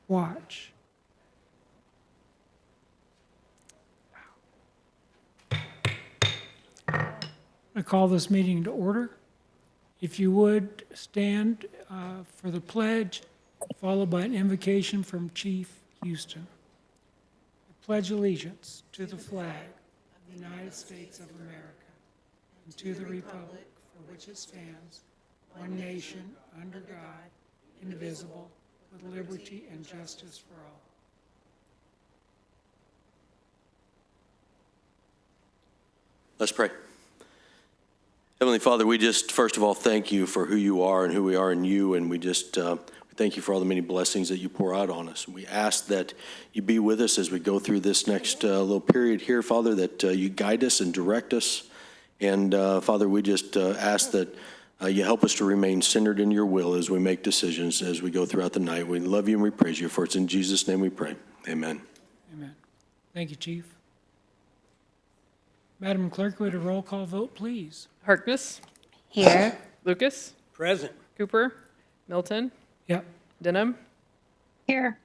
watch. I call this meeting to order. If you would, stand for the pledge, followed by an invocation from Chief Houston. I pledge allegiance to the flag of the United States of America and to the republic for which it stands, one nation, under God, indivisible, with liberty and justice for all. Let's pray. Heavenly Father, we just, first of all, thank you for who you are and who we are in you, and we just thank you for all the many blessings that you pour out on us. We ask that you be with us as we go through this next little period here, Father, that you guide us and direct us. And Father, we just ask that you help us to remain centered in your will as we make decisions as we go throughout the night. We love you and we praise you, for it's in Jesus' name we pray. Amen. Amen. Thank you, Chief. Madam Clerk, would a roll call vote, please? Harkness. Here. Lucas. Present. Cooper. Milton. Yep. Denham. Here.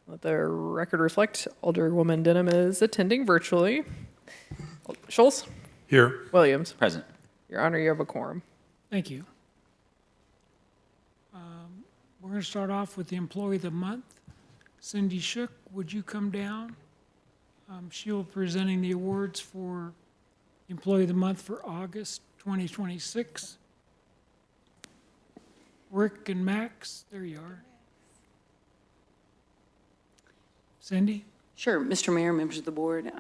Let the record reflect Alderwoman Denham is attending virtually. Schultz. Here. Williams. Present. Your Honor, you have a quorum. Thank you. We're going to start off with the Employee of the Month. Cindy Shook, would you come down? She will be presenting the awards for Employee of the Month for August 2026. Rick and Max, there you are. Cindy? Sure, Mr. Mayor, members of the board.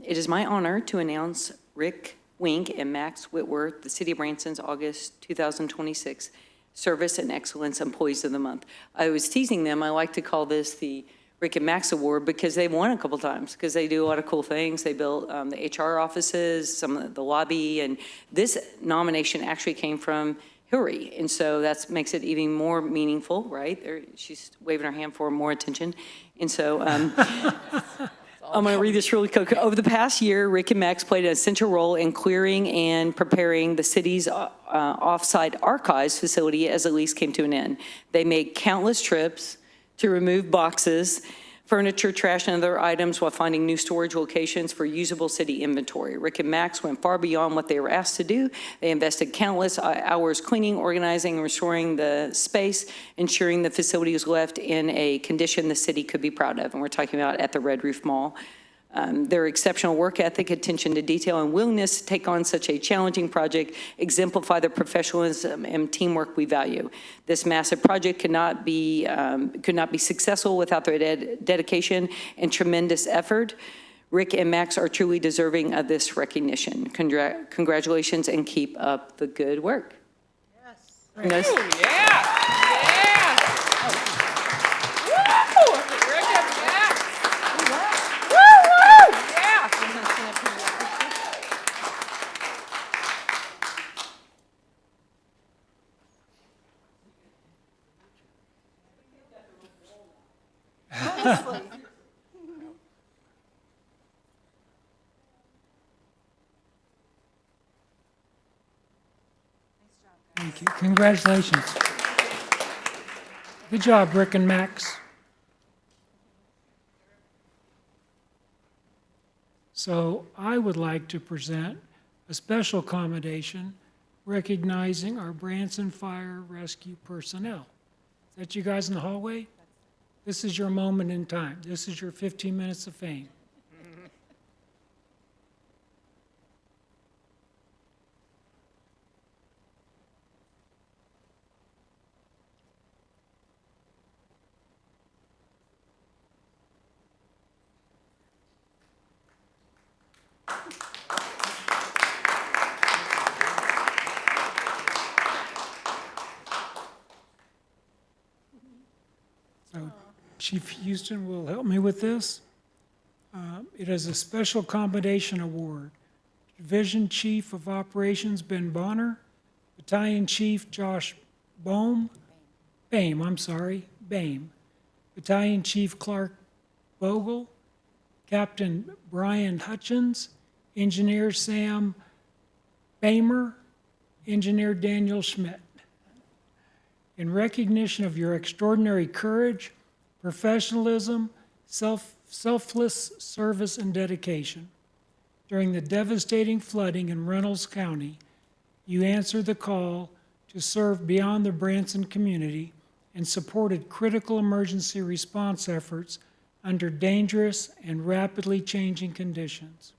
It is my honor to announce Rick Wink and Max Whitworth, the City of Branson's August 2026 Service and Excellence Employees of the Month. I was teasing them. I like to call this the Rick and Max Award because they've won a couple times, because they do a lot of cool things. They built the HR offices, some of the lobby, and this nomination actually came from Hillary, and so that makes it even more meaningful, right? She's waving her hand for more attention. And so I'm going to read this really quick. Over the past year, Rick and Max played an essential role in clearing and preparing the city's off-site archives facility as the lease came to an end. They made countless trips to remove boxes, furniture, trash, and other items while finding new storage locations for usable city inventory. Rick and Max went far beyond what they were asked to do. They invested countless hours cleaning, organizing, and restoring the space, ensuring the facility was left in a condition the city could be proud of. And we're talking about at the Red Roof Mall. Their exceptional work ethic, attention to detail, and willingness to take on such a challenging project exemplify the professionalism and teamwork we value. This massive project could not be successful without their dedication and tremendous effort. Rick and Max are truly deserving of this recognition. Congratulations and keep up the good work. Yes. Ooh, yeah. Yeah. Woo! Rick and Max. Woo, woo! Yeah. Thank you. Congratulations. Good job, Rick and Max. So I would like to present a special commendation recognizing our Branson Fire Rescue personnel. Is that you guys in the hallway? This is your moment in time. This is your 15 minutes of fame. So Chief Houston will help me with this. It is a special commendation award. Division Chief of Operations Ben Bonner, Battalion Chief Josh Boehm, Battalion Chief Clark Bogle, Captain Brian Hutchins, Engineer Sam Bamer, Engineer Daniel Schmidt. In recognition of your extraordinary courage, professionalism, selfless service, and dedication. During the devastating flooding in Reynolds County, you answered the call to serve beyond the Branson community and supported critical emergency response efforts under dangerous and rapidly changing conditions.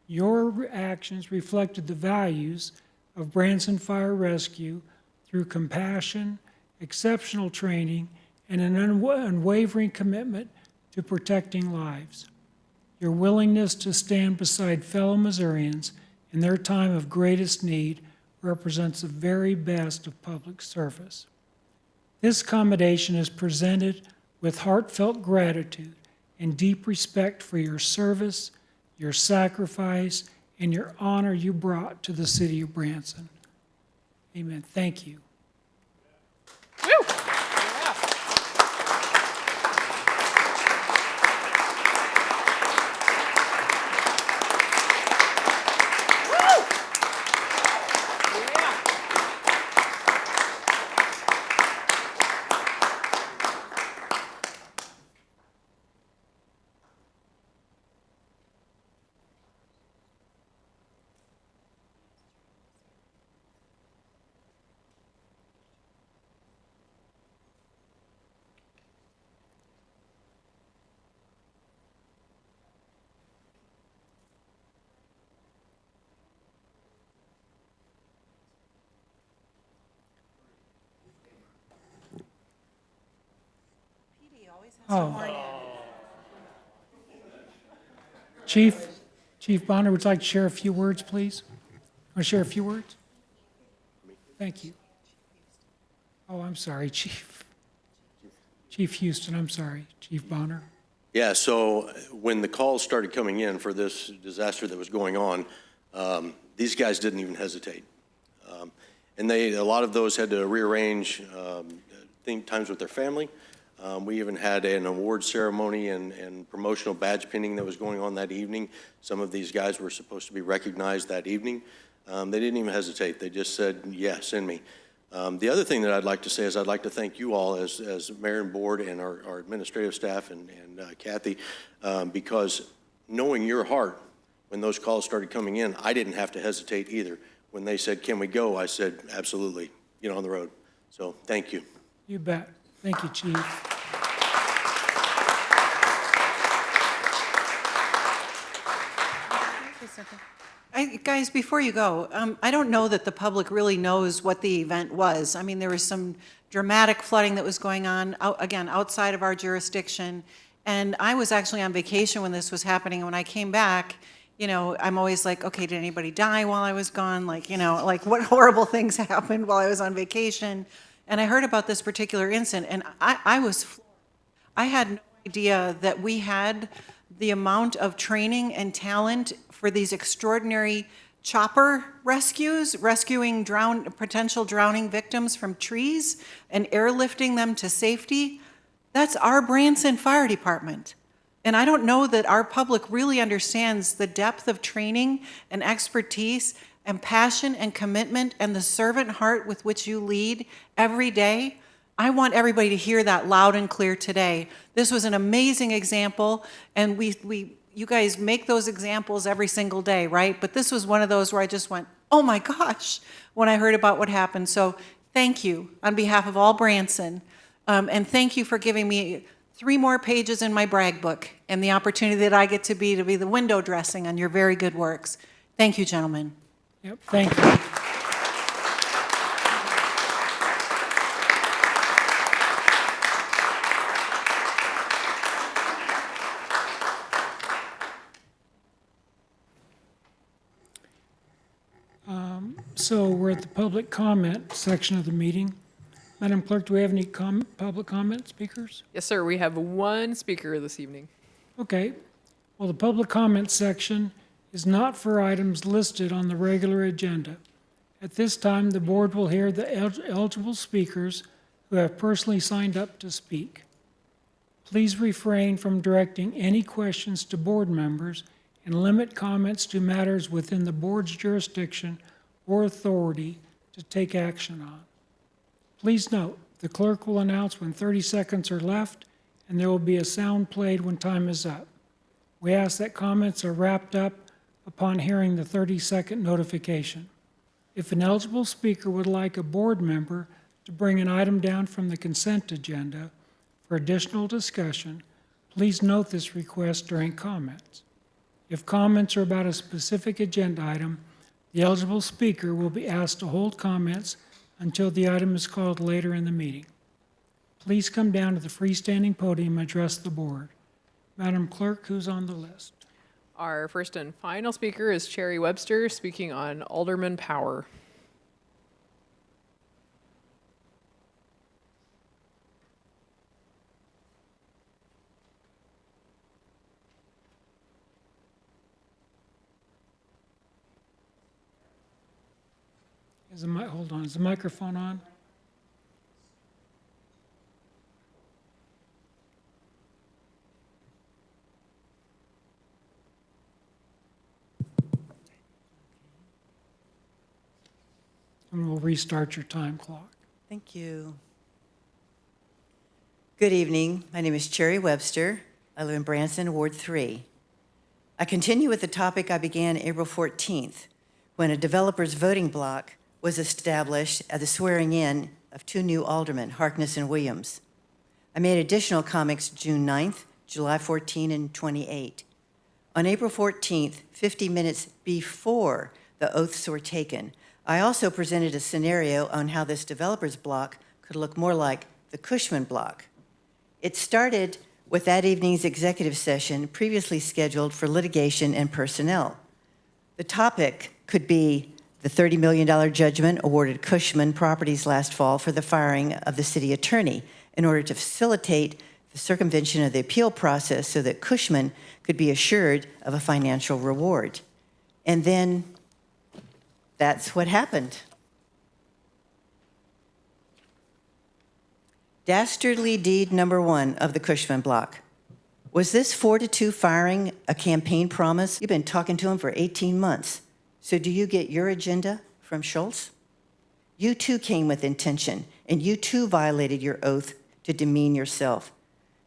Your actions reflected the values of Branson Fire Rescue through compassion, exceptional training, and an unwavering commitment to protecting lives. Your willingness to stand beside fellow Missourians in their time of greatest need represents the very best of public service. This commendation is presented with heartfelt gratitude and deep respect for your service, your sacrifice, and your honor you brought to the city of Branson. Amen. Thank you. Woo! Chief Bonner, would you like to share a few words, please? Want to share a few words? Thank you. Oh, I'm sorry, Chief Houston, I'm sorry, Chief Bonner. Yeah, so when the calls started coming in for this disaster that was going on, these guys didn't even hesitate. And a lot of those had to rearrange times with their family. We even had an award ceremony and promotional badge pinning that was going on that evening. Some of these guys were supposed to be recognized that evening. They didn't even hesitate. They just said, yeah, send me. The other thing that I'd like to say is I'd like to thank you all as mayor and board and our administrative staff and Kathy, because knowing your heart when those calls started coming in, I didn't have to hesitate either. When they said, can we go? I said, absolutely, get on the road. So thank you. You bet. Thank you, Chief. Guys, before you go, I don't know that the public really knows what the event was. I mean, there was some dramatic flooding that was going on, again, outside of our jurisdiction. And I was actually on vacation when this was happening. And when I came back, you know, I'm always like, okay, did anybody die while I was gone? Like, you know, like what horrible things happened while I was on vacation? And I heard about this particular incident, and I had no idea that we had the amount of training and talent for these extraordinary chopper rescues, rescuing potential drowning victims from trees and airlifting them to safety. That's our Branson Fire Department. And I don't know that our public really understands the depth of training and expertise and passion and commitment and the servant heart with which you lead every day. I want everybody to hear that loud and clear today. This was an amazing example, and you guys make those examples every single day, right? But this was one of those where I just went, oh my gosh, when I heard about what happened. So thank you on behalf of all Branson, and thank you for giving me 3 more pages in my brag book and the opportunity that I get to be the window dressing on your very good works. Thank you, gentlemen. Yep, thank you. So we're at the public comment section of the meeting. Madam Clerk, do we have any public comment speakers? Yes, sir. We have one speaker this evening. Okay. Well, the public comment section is not for items listed on the regular agenda. At this time, the board will hear the eligible speakers who have personally signed up to speak. Please refrain from directing any questions to board members and limit comments to matters within the board's jurisdiction or authority to take action on. Please note, the clerk will announce when 30 seconds are left, and there will be a sound played when time is up. We ask that comments are wrapped up upon hearing the 30-second notification. If an eligible speaker would like a board member to bring an item down from the consent agenda for additional discussion, please note this request during comments. If comments are about a specific agenda item, the eligible speaker will be asked to hold comments until the item is called later in the meeting. Please come down to the freestanding podium and address the board. Madam Clerk, who's on the list? Our first and final speaker is Cherry Webster, speaking on Alderman Power. Hold on, is the microphone on? And we'll restart your time clock. Thank you. Good evening. My name is Cherry Webster. I live in Branson, Ward 3. I continue with the topic I began April 14th, when a developer's voting block was established at the swearing in of 2 new aldermen, Harkness and Williams. I made additional comments June 9th, July 14, and 28. On April 14th, 50 minutes before the oaths were taken, I also presented a scenario on how this developer's block could look more like the Cushman block. It started with that evening's executive session previously scheduled for litigation and personnel. The topic could be the $30 million judgment awarded Cushman Properties last fall for the firing of the city attorney in order to facilitate the circumvention of the appeal process so that Cushman could be assured of a financial reward. And then that's what happened. Dastardly deed number 1 of the Cushman block. Was this 4-2 firing a campaign promise? You've been talking to him for 18 months. So do you get your agenda from Schultz? You too came with intention, and you too violated your oath to demean yourself.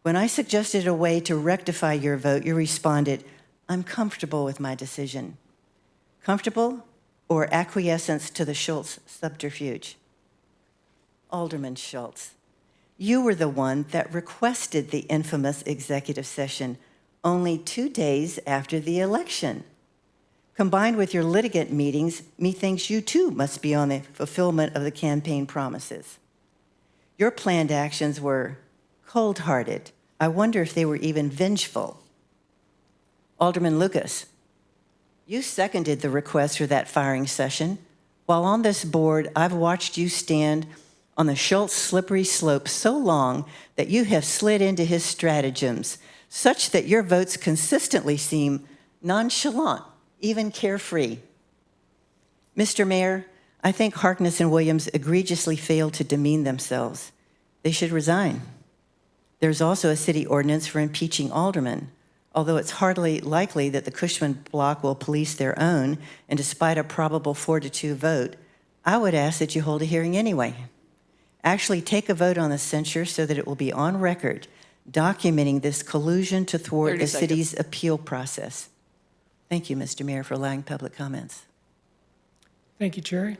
When I suggested a way to rectify your vote, you responded, "I'm comfortable with my decision." Comfortable or acquiescence to the Schultz subterfuge? Alderman Schultz, you were the one that requested the infamous executive session only 2 days after the election. Combined with your litigant meetings, methinks you too must be on the fulfillment of the campaign promises. Your planned actions were cold-hearted. I wonder if they were even vengeful. Alderman Lucas, you seconded the request for that firing session. While on this board, I've watched you stand on the Schultz slippery slope so long that you have slid into his stratagems, such that your votes consistently seem nonchalant, even carefree. Mr. Mayor, I think Harkness and Williams egregiously failed to demean themselves. They should resign. There's also a city ordinance for impeaching aldermen, although it's hardly likely that the Cushman block will police their own, and despite a probable 4-2 vote, I would ask that you hold a hearing anyway. Actually take a vote on the censure so that it will be on record, documenting this collusion to thwart 30 the seconds. city's appeal process. Thank you, Mr. Mayor, for allowing public comments. Thank you, Cherry.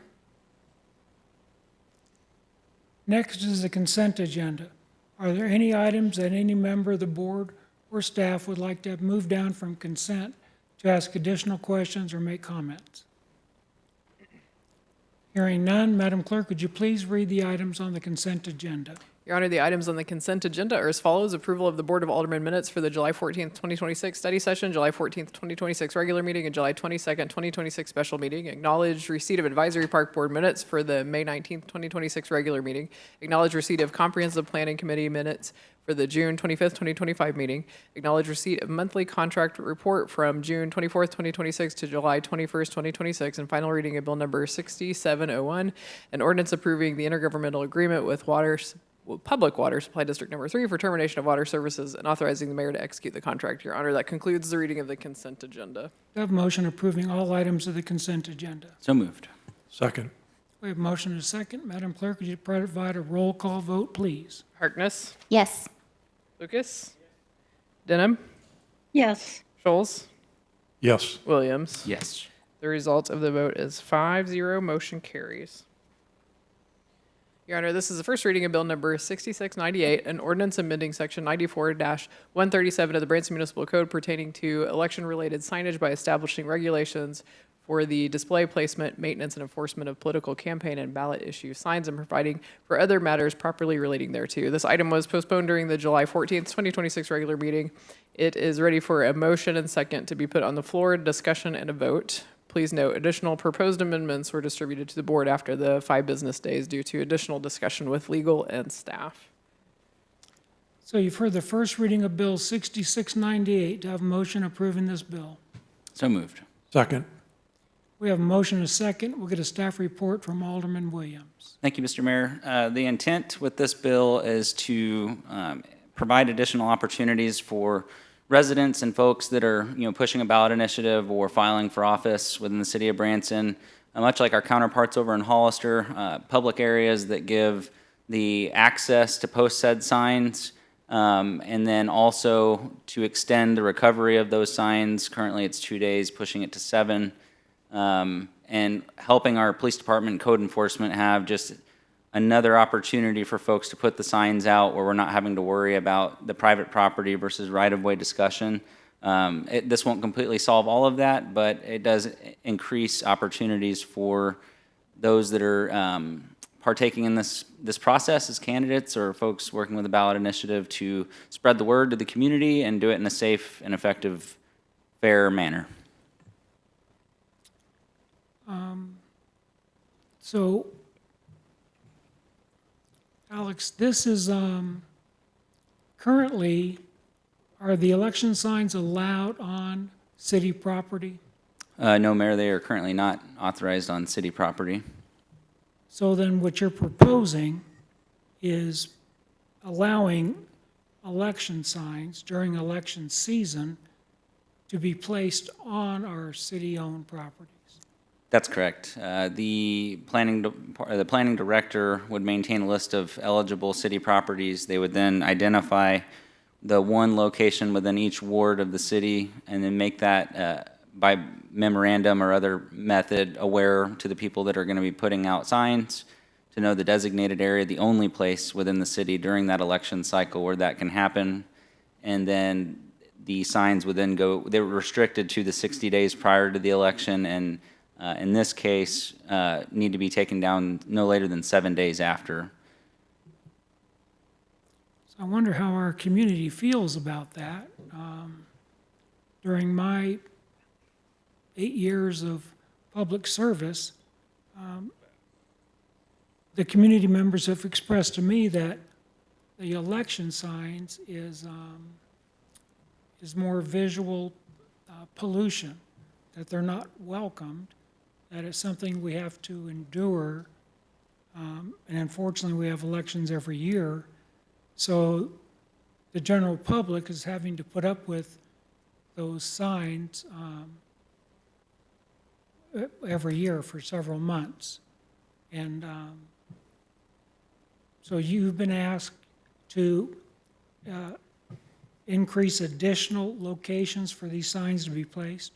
Next is the consent agenda. Are there any items that any member of the board or staff would like to have moved down from consent to ask additional questions or make comments? Hearing none, Madam Clerk, would you please read the items on the consent agenda? Your Honor, the items on the consent agenda are as follows. Approval of the Board of Aldermen minutes for the July 14th, 2026 study session, July 14th, 2026 regular meeting, and July 22nd, 2026 special meeting. Acknowledge receipt of Advisory Park Board minutes for the May 19th, 2026 regular meeting. Acknowledge receipt of Comprehensive Planning Committee minutes for the June 25th, 2025 meeting. Acknowledge receipt of monthly contract report from June 24th, 2026 to July 21st, 2026, and final reading of Bill Number 6701, an ordinance approving the intergovernmental agreement with Public Water Supply District Number 3 for termination of water services and authorizing the mayor to execute the contract. Your Honor, that concludes the reading of the consent agenda. We have a motion approving all items of the consent agenda. So moved. Second. We have a motion and a second. Madam Clerk, would you provide a roll call vote, please? Harkness, Yes. Lucas? Denham? Yes. Scholes? Yes. Williams? Yes. The result of the vote is 5-0. Motion carries. Your Honor, this is the first reading of Bill Number 6698, an ordinance amending Section 94-137 of the Branson Municipal Code pertaining to election-related signage by establishing regulations for the display, placement, maintenance, and enforcement of political campaign and ballot issue signs and providing for other matters properly relating thereto. This item was postponed during the July 14th, 2026 regular meeting. It is ready for a motion and second to be put on the floor, discussion, and a vote. Please note, additional proposed amendments were distributed to the board after the 5 business days due to additional discussion with legal and staff. So you've heard the first reading of Bill 6698. Do I have a motion approving this bill? So moved. Second. We have a motion and a second. We'll get a staff report from Alderman Williams. Thank you, Mr. Mayor. The intent with this bill is to provide additional opportunities for residents and folks that are, pushing a ballot initiative or filing for office within the city of Branson, much like our counterparts over in Hollister, public areas that give the access to post said signs, and then also to extend the recovery of those signs. Currently, it's 2 days, pushing it to 7. And helping our police department and code enforcement have just another opportunity for folks to put the signs out where we're not having to worry about the private property versus right-of-way discussion. This won't completely solve all of that, but it does increase opportunities for those that are partaking in this process as candidates or folks working with a ballot initiative to spread the word to the community and do it in a safe and effective, fair manner. So, Alex, this is, currently, are the election signs allowed on city property? No, Mayor, they are currently not authorized on city property. So then what you're proposing is allowing election signs during election season to be placed on our city-owned properties. That's correct. The planning director would maintain a list of eligible city properties. They would then identify the one location within each ward of the city and then make that by memorandum or other method aware to the people that are going to be putting out signs to know the designated area, the only place within the city during that election cycle where that can happen. And then the signs would then go, they were restricted to the 60 days prior to the election, and in this case, need to be taken down no later than 7 days after. So I wonder how our community feels about that. During my 8 years of public service, the community members have expressed to me that the election signs is more visual pollution, that they're not welcomed, that it's something we have to endure, and unfortunately we have elections every year, so the general public is having to put up with those signs every year for several months. And so you've been asked to increase additional locations for these signs to be placed?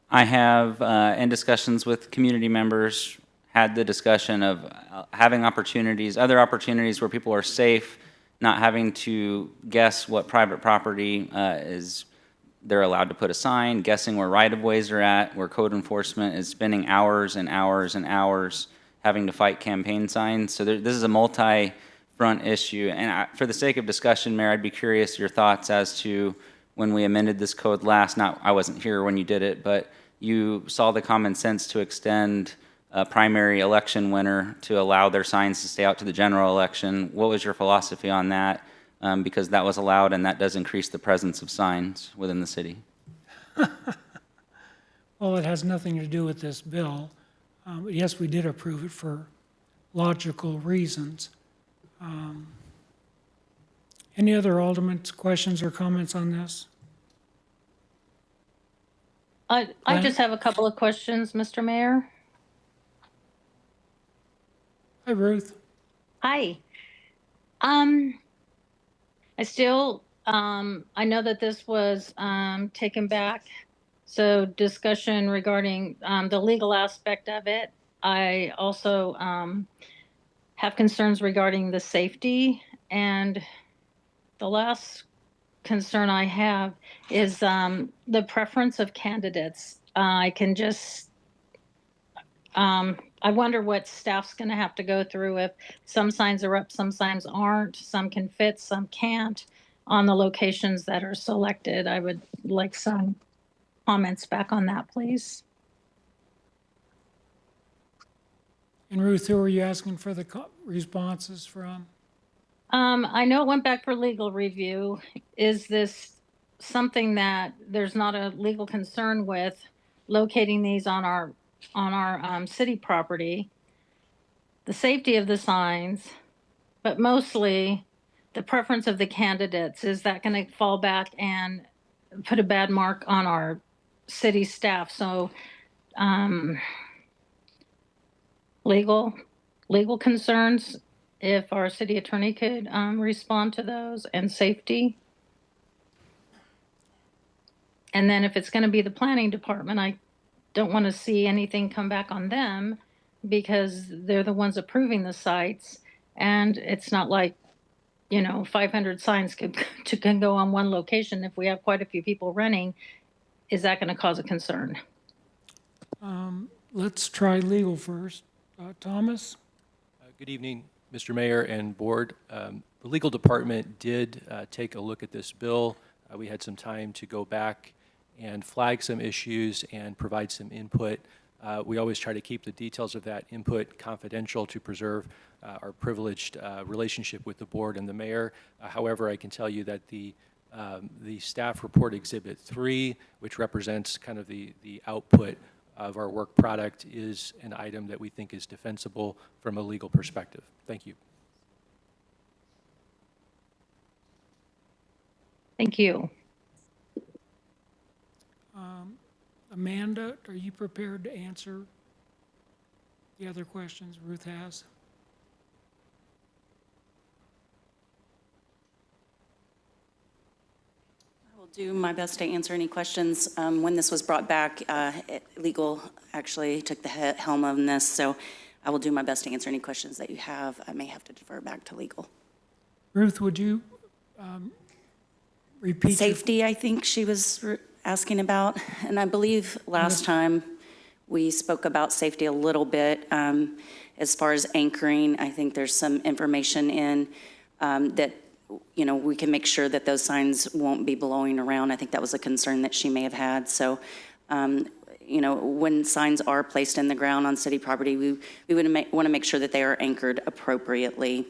I have, in discussions with community members, had the discussion of having opportunities, other opportunities where people are safe, not having to guess what private property is they're allowed to put a sign, guessing where right-of-ways are at, where code enforcement is spending hours and hours and hours having to fight campaign signs. So this is a multi-front issue. And for the sake of discussion, Mayor, I'd be curious your thoughts as to when we amended this code last. I wasn't here when you did it, but you saw the common sense to extend a primary election winner to allow their signs to stay out to the general election. What was your philosophy on that? Because that was allowed and that does increase the presence of signs within the city. Well, it has nothing to do with this bill. But yes, we did approve it for logical reasons. Any other aldermen's questions or comments on this? I just have a couple of questions, Mr. Mayor. Hi, Ruth. Hi. I still, I know that this was taken back. So discussion regarding the legal aspect of it. I also have concerns regarding the safety. And the last concern I have is the preference of candidates. I can just, I wonder what staff's going to have to go through if some signs are up, some signs aren't, some can fit, some can't on the locations that are selected. I would like some comments back on that, please. And Ruth, who are you asking for the responses from? I know it went back for legal review. Is this something that there's not a legal concern with locating these on our city property? The safety of the signs, but mostly the preference of the candidates. Is that going to fall back and put a bad mark on our city staff? So, legal concerns, if our city attorney could respond to those, and safety. And then if it's going to be the planning department, I don't want to see anything come back on them because they're the ones approving the sites. And it's not like, 500 signs can go on one location. If we have quite a few people running, is that going to cause a concern? Let's try legal first. Thomas? Good evening, Mr. Mayor and Board. The legal department did take a look at this bill. We had some time to go back and flag some issues and provide some input. We always try to keep the details of that input confidential to preserve our privileged relationship with the board and the mayor. However, I can tell you that the staff report Exhibit 3, which represents kind of the output of our work product, is an item that we think is defensible from a legal perspective. Thank you. Thank you. Amanda, are you prepared to answer the other questions Ruth has? I will do my best to answer any questions. When this was brought back, legal actually took the helm on this, so I will do my best to answer any questions that you have. I may have to defer back to legal. Ruth, would you repeat? Safety, I think she was asking about, and I believe last time we spoke about safety a little bit. As far as anchoring, I think there's some information in that, we can make sure that those signs won't be blowing around. I think that was a concern that she may have had. So, when signs are placed in the ground on city property, we would want to make sure that they are anchored appropriately.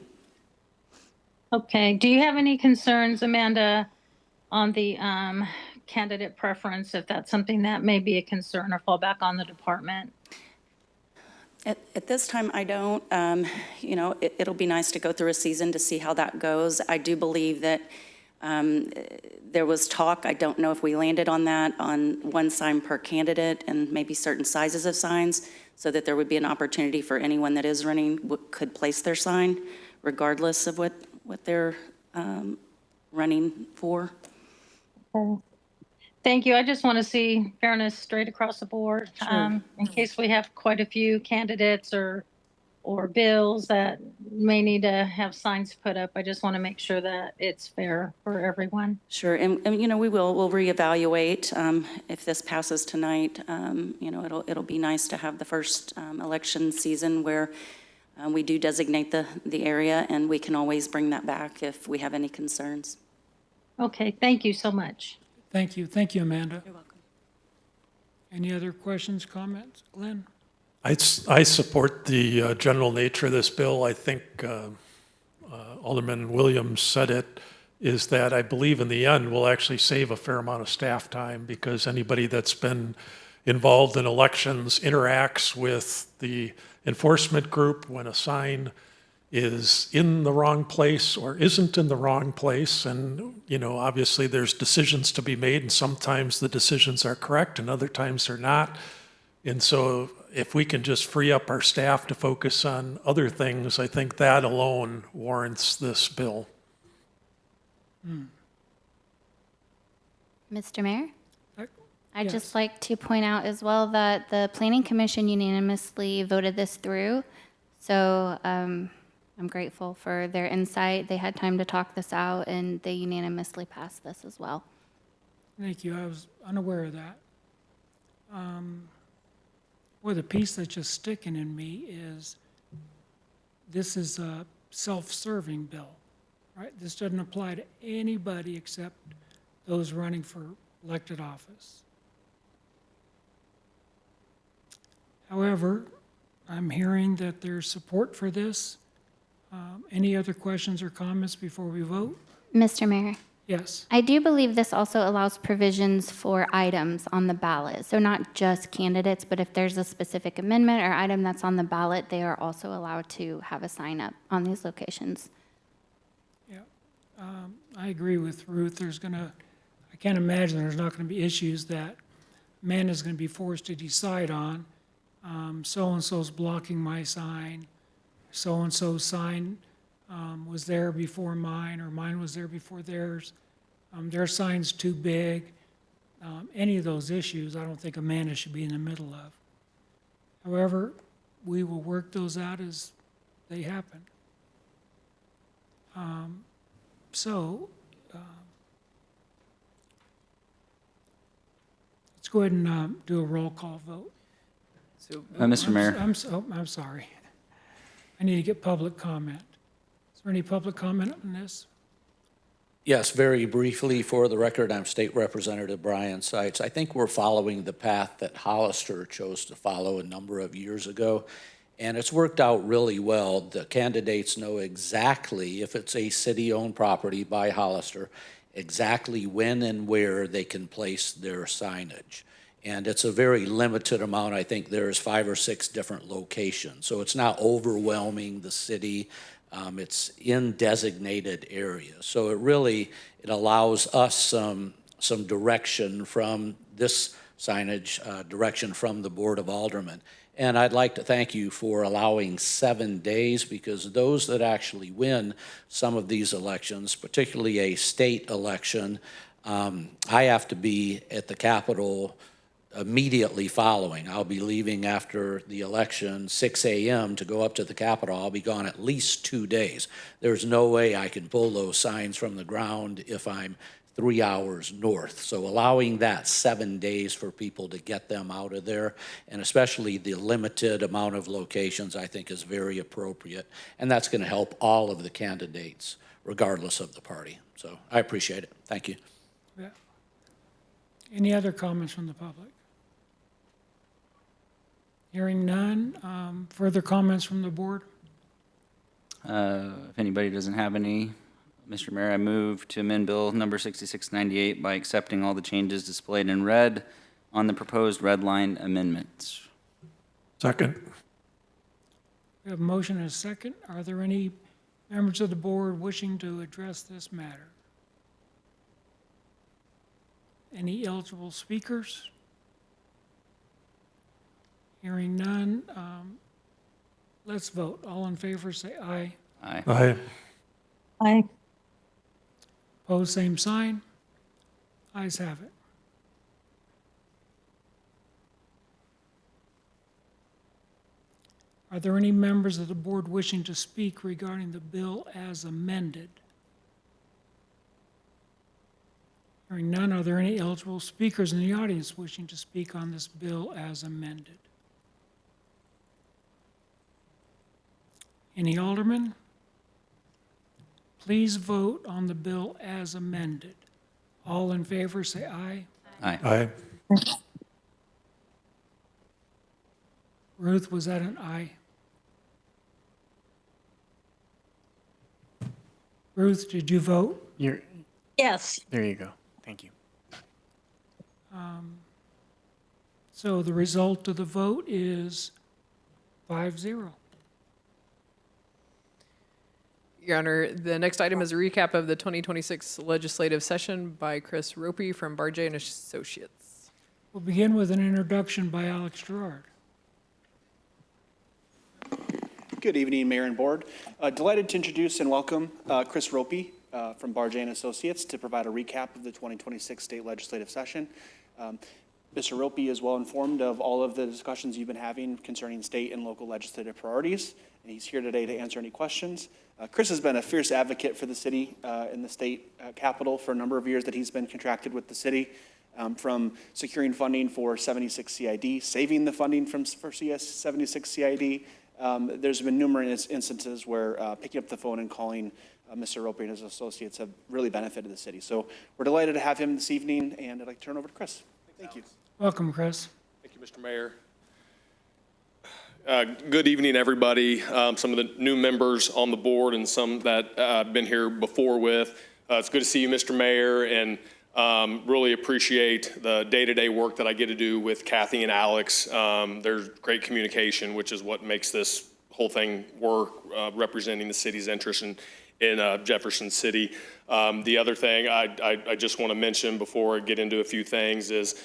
Okay. Do you have any concerns, Amanda, on the candidate preference, if that's something that may be a concern or fall back on the department? At this time, I don't. It'll be nice to go through a season to see how that goes. I do believe that there was talk, I don't know if we landed on that, on one sign per candidate and maybe certain sizes of signs, so that there would be an opportunity for anyone that is running could place their sign regardless of what they're running for. Okay. Thank you. I just want to see fairness straight across the board. Sure. In case we have quite a few candidates or bills that may need to have signs put up, I just want to make sure that it's fair for everyone. Sure, and we'll reevaluate if this passes tonight. It'll be nice to have the first election season where we do designate the area, and we can always bring that back if we have any concerns. Okay, thank you so much. Thank you. Thank you, Amanda. You're welcome. Any other questions, comments? Glenn? I support the general nature of this bill. I think Alderman Williams said it, is that I believe in the end we'll actually save a fair amount of staff time, because anybody that's been involved in elections interacts with the enforcement group when a sign is in the wrong place or isn't in the wrong place. And, obviously there's decisions to be made, and sometimes the decisions are correct and other times they're not. And so if we can just free up our staff to focus on other things, I think that alone warrants this bill. Mr. Mayor? I'd Yes. just like to point out as well that the Planning Commission unanimously voted this through. So I'm grateful for their insight. They had time to talk this out, and they unanimously passed this as well. Thank you. I was unaware of that. Well, the piece that's just sticking in me is this is a self-serving bill, right? This doesn't apply to anybody except those running for elected office. However, I'm hearing that there's support for this. Any other questions or comments before we vote? Mr. Mayor? Yes. I do believe this also allows provisions for items on the ballot. So not just candidates, but if there's a specific amendment or item that's on the ballot, they are also allowed to have a sign up on these locations. Yeah. I agree with Ruth. I can't imagine there's not going to be issues that man is going to be forced to decide on. So-and-so's blocking my sign. So-and-so's sign was there before mine, or mine was there before theirs. Their sign's too big. Any of those issues, I don't think Amanda should be in the middle of. However, we will work those out as they happen. Let's go ahead and do a roll call vote. So Mr. Mayor. I'm sorry. I need to get public comment. Is there any public comment on this? Yes, very briefly, for the record, I'm State Representative Brian Seitz. I think we're following the path that Hollister chose to follow a number of years ago, and it's worked out really well. The candidates know exactly, if it's a city-owned property by Hollister, exactly when and where they can place their signage. And it's a very limited amount. I think there's 5 or 6 different locations. So it's not overwhelming the city. It's in designated areas. So it allows us some direction from this signage, direction from the Board of Aldermen. And I'd like to thank you for allowing 7 days, because those that actually win some of these elections, particularly a state election, I have to be at the Capitol immediately following. I'll be leaving after the election, 6 a.m. to go up to the Capitol. I'll be gone at least 2 days. There's no way I can pull those signs from the ground if I'm 3 hours north. So allowing that 7 days for people to get them out of there, and especially the limited amount of locations, I think is very appropriate. And that's going to help all of the candidates, regardless of the party. So I appreciate it. Thank you. Yeah. Any other comments from the public? Hearing none. Further comments from the board? If anybody doesn't have any, Mr. Mayor, I move to amend Bill number 6698 by accepting all the changes displayed in red on the proposed red line amendments. Second. We have a motion and a second. Are there any members of the board wishing to address this matter? Any eligible speakers? Hearing none, let's vote. All in favor, say aye. Aye. Aye. Aye. Opposed, same sign. Ayes have it. Are there any members of the board wishing to speak regarding the bill as amended? Hearing none, are there any eligible speakers in the audience wishing to speak on this bill as amended? Any aldermen? Please vote on the bill as amended. All in favor, say aye. Aye. Aye. Ruth, was that an aye? Ruth, did you vote? Yes. There you go. Thank you. So the result of the vote is 5-0. Your Honor, the next item is a recap of the 2026 legislative session by Chris Ropey from Barjay and Associates. We'll begin with an introduction by Alex Gerard. Good evening, Mayor and Board. Delighted to introduce and welcome Chris Ropey from Barjay & Associates to provide a recap of the 2026 state legislative session. Mr. Ropey is well informed of all of the discussions you've been having concerning state and local legislative priorities, and he's here today to answer any questions. Chris has been a fierce advocate for the city in the state capital for a number of years that he's been contracted with the city, from securing funding for 76 CID, saving the funding for 76 CID. There's been numerous instances where picking up the phone and calling Mr. Ropey and his associates have really benefited the city. So we're delighted to have him this evening, and I'd like to turn over to Chris. Thank you. Welcome, Chris. Thank you, Mr. Mayor. Good evening, everybody. Some of the new members on the board and some that I've been here before with. It's good to see you, Mr. Mayor, and really appreciate the day-to-day work that I get to do with Kathy and Alex. There's great communication, which is what makes this whole thing work, representing the city's interest in Jefferson City. The other thing I just want to mention before I get into a few things is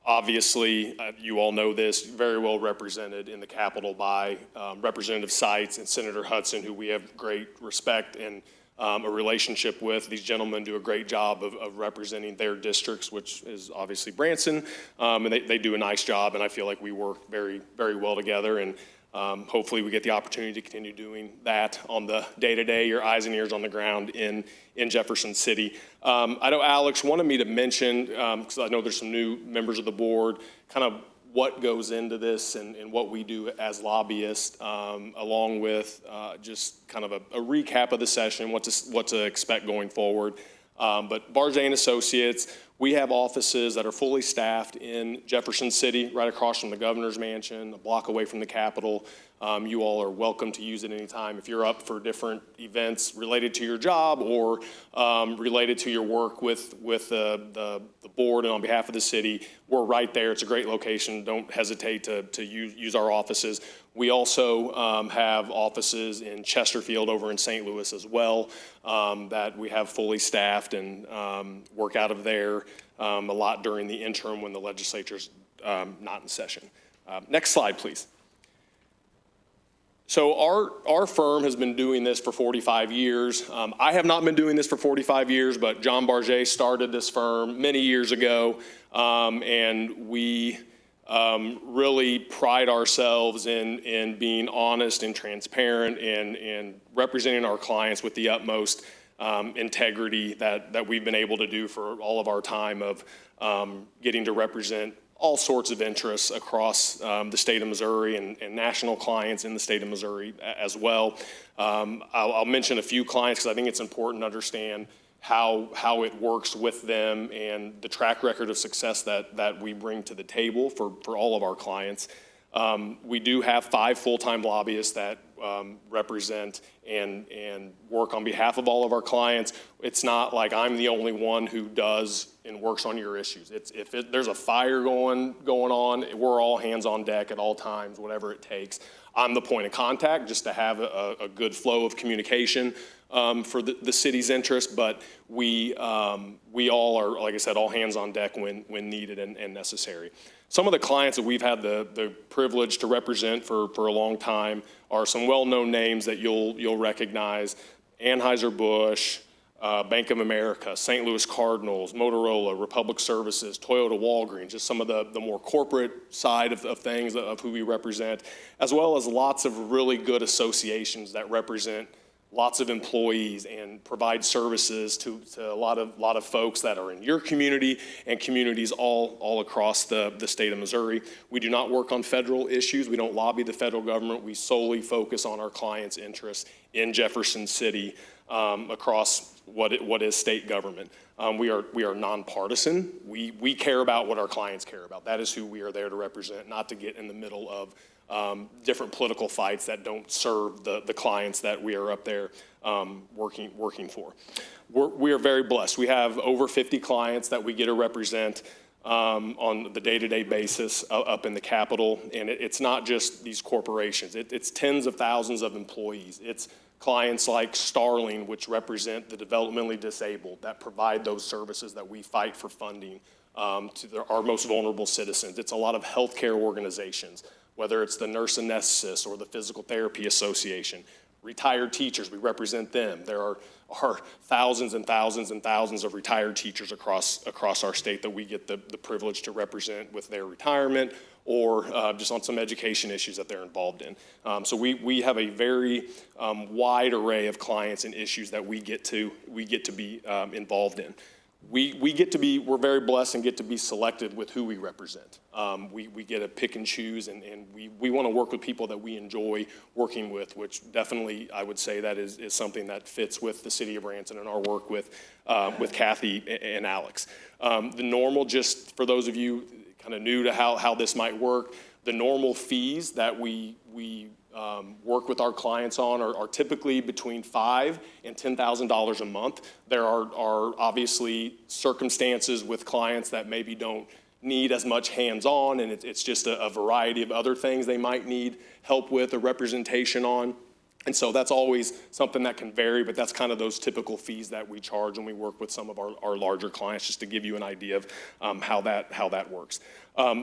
obviously, you all know this, very well represented in the Capitol by Representative Seitz and Senator Hudson, who we have great respect and a relationship with. These gentlemen do a great job of representing their districts, which is obviously Branson, and they do a nice job, and I feel like we work very, very well together, and hopefully we get the opportunity to continue doing that on the day-to-day, your eyes and ears on the ground in Jefferson City. I know Alex wanted me to mention, because I know there's some new members of the board, kind of what goes into this and what we do as lobbyists, along with just kind of a recap of the session, what to expect going forward. But Barjay & Associates, we have offices that are fully staffed in Jefferson City, right across from the governor's mansion, a block away from the Capitol. You all are welcome to use it anytime. If you're up for different events related to your job or related to your work with the board and on behalf of the city, we're right there. It's a great location. Don't hesitate to use our offices. We also have offices in Chesterfield over in St. Louis as well that we have fully staffed and work out of there a lot during the interim when the legislature's not in session. Next slide, please. So our firm has been doing this for 45 years. I have not been doing this for 45 years, but John Barjay started this firm many years ago, and we really pride ourselves in being honest and transparent and representing our clients with the utmost integrity that we've been able to do for all of our time of getting to represent all sorts of interests across the state of Missouri and national clients in the state of Missouri as well. I'll mention a few clients because I think it's important to understand how it works with them and the track record of success that we bring to the table for all of our clients. We do have 5 full-time lobbyists that represent and work on behalf of all of our clients. It's not like I'm the only one who does and works on your issues. If there's a fire going on, we're all hands on deck at all times, whatever it takes. I'm the point of contact just to have a good flow of communication for the city's interest, but we all are, like I said, all hands on deck when needed and necessary. Some of the clients that we've had the privilege to represent for a long time are some well-known names that you'll recognize: Anheuser-Busch, Bank of America, St. Louis Cardinals, Motorola, Republic Services, Toyota, Walgreens, just some of the more corporate side of things of who we represent, as well as lots of really good associations that represent lots of employees and provide services to a lot of folks that are in your community and communities all across the state of Missouri. We do not work on federal issues. We don't lobby the federal government. We solely focus on our clients' interests in Jefferson City across what is state government. We are nonpartisan. We care about what our clients care about. That is who we are there to represent, not to get in the middle of different political fights that don't serve the clients that we are up there working for. We are very blessed. We have over 50 clients that we get to represent on the day-to-day basis up in the Capitol, and it's not just these corporations. It's tens of thousands of employees. It's clients like Starling, which represent the developmentally disabled, that provide those services that we fight for funding to our most vulnerable citizens. It's a lot of healthcare organizations, whether it's the Nurse Anesthetist or the Physical Therapy Association, Retired teachers, we represent them. There are thousands and thousands and thousands of retired teachers across our state that we get the privilege to represent with their retirement or just on some education issues that they're involved in. So we have a very wide array of clients and issues that we get to be involved in. We're very blessed and get to be selected with who we represent. We get to pick and choose, and we want to work with people that we enjoy working with, which definitely I would say that is something that fits with the city of Branson and our work with Kathy and Alex. The normal, just for those of you kind of new to how this might work, the normal fees that we work with our clients on are typically between $5,000 and $10,000 a month. There are obviously circumstances with clients that maybe don't need as much hands-on, and it's just a variety of other things they might need help with or representation on. And so that's always something that can vary, but that's kind of those typical fees that we charge when we work with some of our larger clients, just to give you an idea of how that works.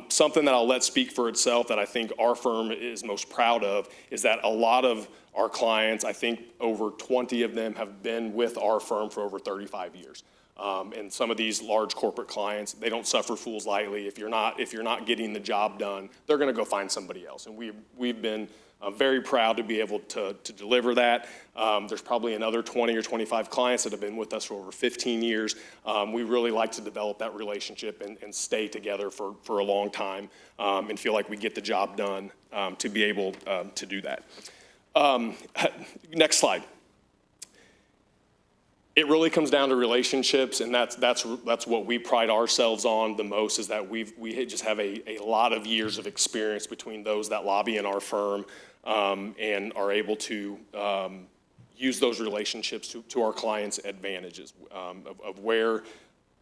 Something that I'll let speak for itself that I think our firm is most proud of is that a lot of our clients, I think over 20 of them, have been with our firm for over 35 years. And some of these large corporate clients, they don't suffer fools lightly. If you're not getting the job done, they're going to go find somebody else. And we've been very proud to be able to deliver that. There's probably another 20 or 25 clients that have been with us for over 15 years. We really like to develop that relationship and stay together for a long time and feel like we get the job done to be able to do that. Next slide. It really comes down to relationships, and that's what we pride ourselves on the most, is that we just have a lot of years of experience between those that lobby in our firm and are able to use those relationships to our clients' advantages of where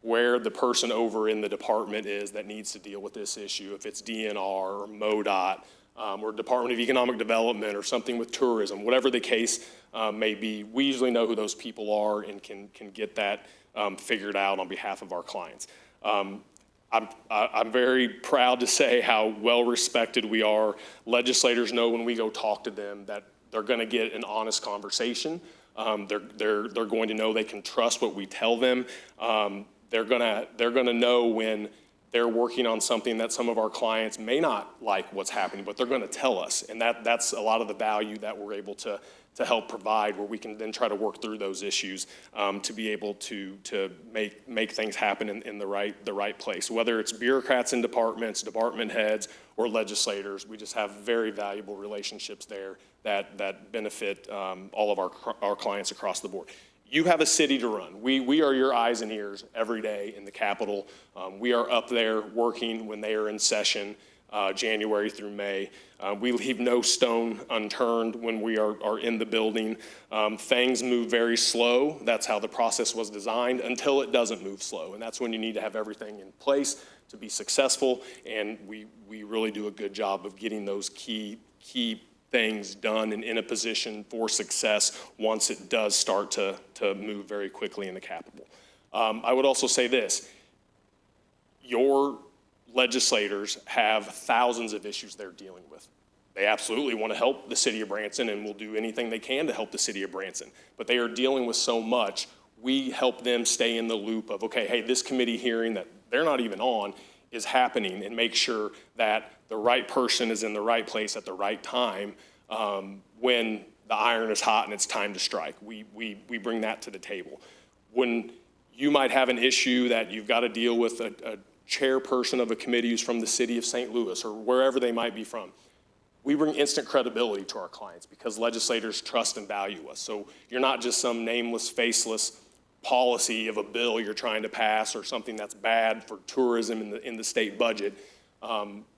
the person over in the department is that needs to deal with this issue, if it's DNR or MoDOT or Department of Economic Development or something with tourism, whatever the case may be. We usually know who those people are and can get that figured out on behalf of our clients. I'm very proud to say how well respected we are. Legislators know when we go talk to them that they're going to get an honest conversation. They're going to know they can trust what we tell them. They're going to know when they're working on something that some of our clients may not like what's happening, but they're going to tell us. And that's a lot of the value that we're able to help provide, where we can then try to work through those issues to be able to make things happen in the right place. Whether it's bureaucrats in departments, department heads, or legislators, we just have very valuable relationships there that benefit all of our clients across the board. You have a city to run. We are your eyes and ears every day in the Capitol. We are up there working when they are in session, January through May. We leave no stone unturned when we are in the building. Things move very slow. That's how the process was designed, until it doesn't move slow. And that's when you need to have everything in place to be successful. And we really do a good job of getting those key things done and in a position for success once it does start to move very quickly in the Capitol. I would also say this: your legislators have thousands of issues they're dealing with. They absolutely want to help the city of Branson and will do anything they can to help the city of Branson, but they are dealing with so much. We help them stay in the loop of, okay, hey, this committee hearing that they're not even on is happening, and make sure that the right person is in the right place at the right time when the iron is hot and it's time to strike. We bring that to the table. When you might have an issue that you've got to deal with a chairperson of a committee who's from the city of St. Louis or wherever they might be from, we bring instant credibility to our clients because legislators trust and value us. So you're not just some nameless, faceless policy of a bill you're trying to pass or something that's bad for tourism in the state budget.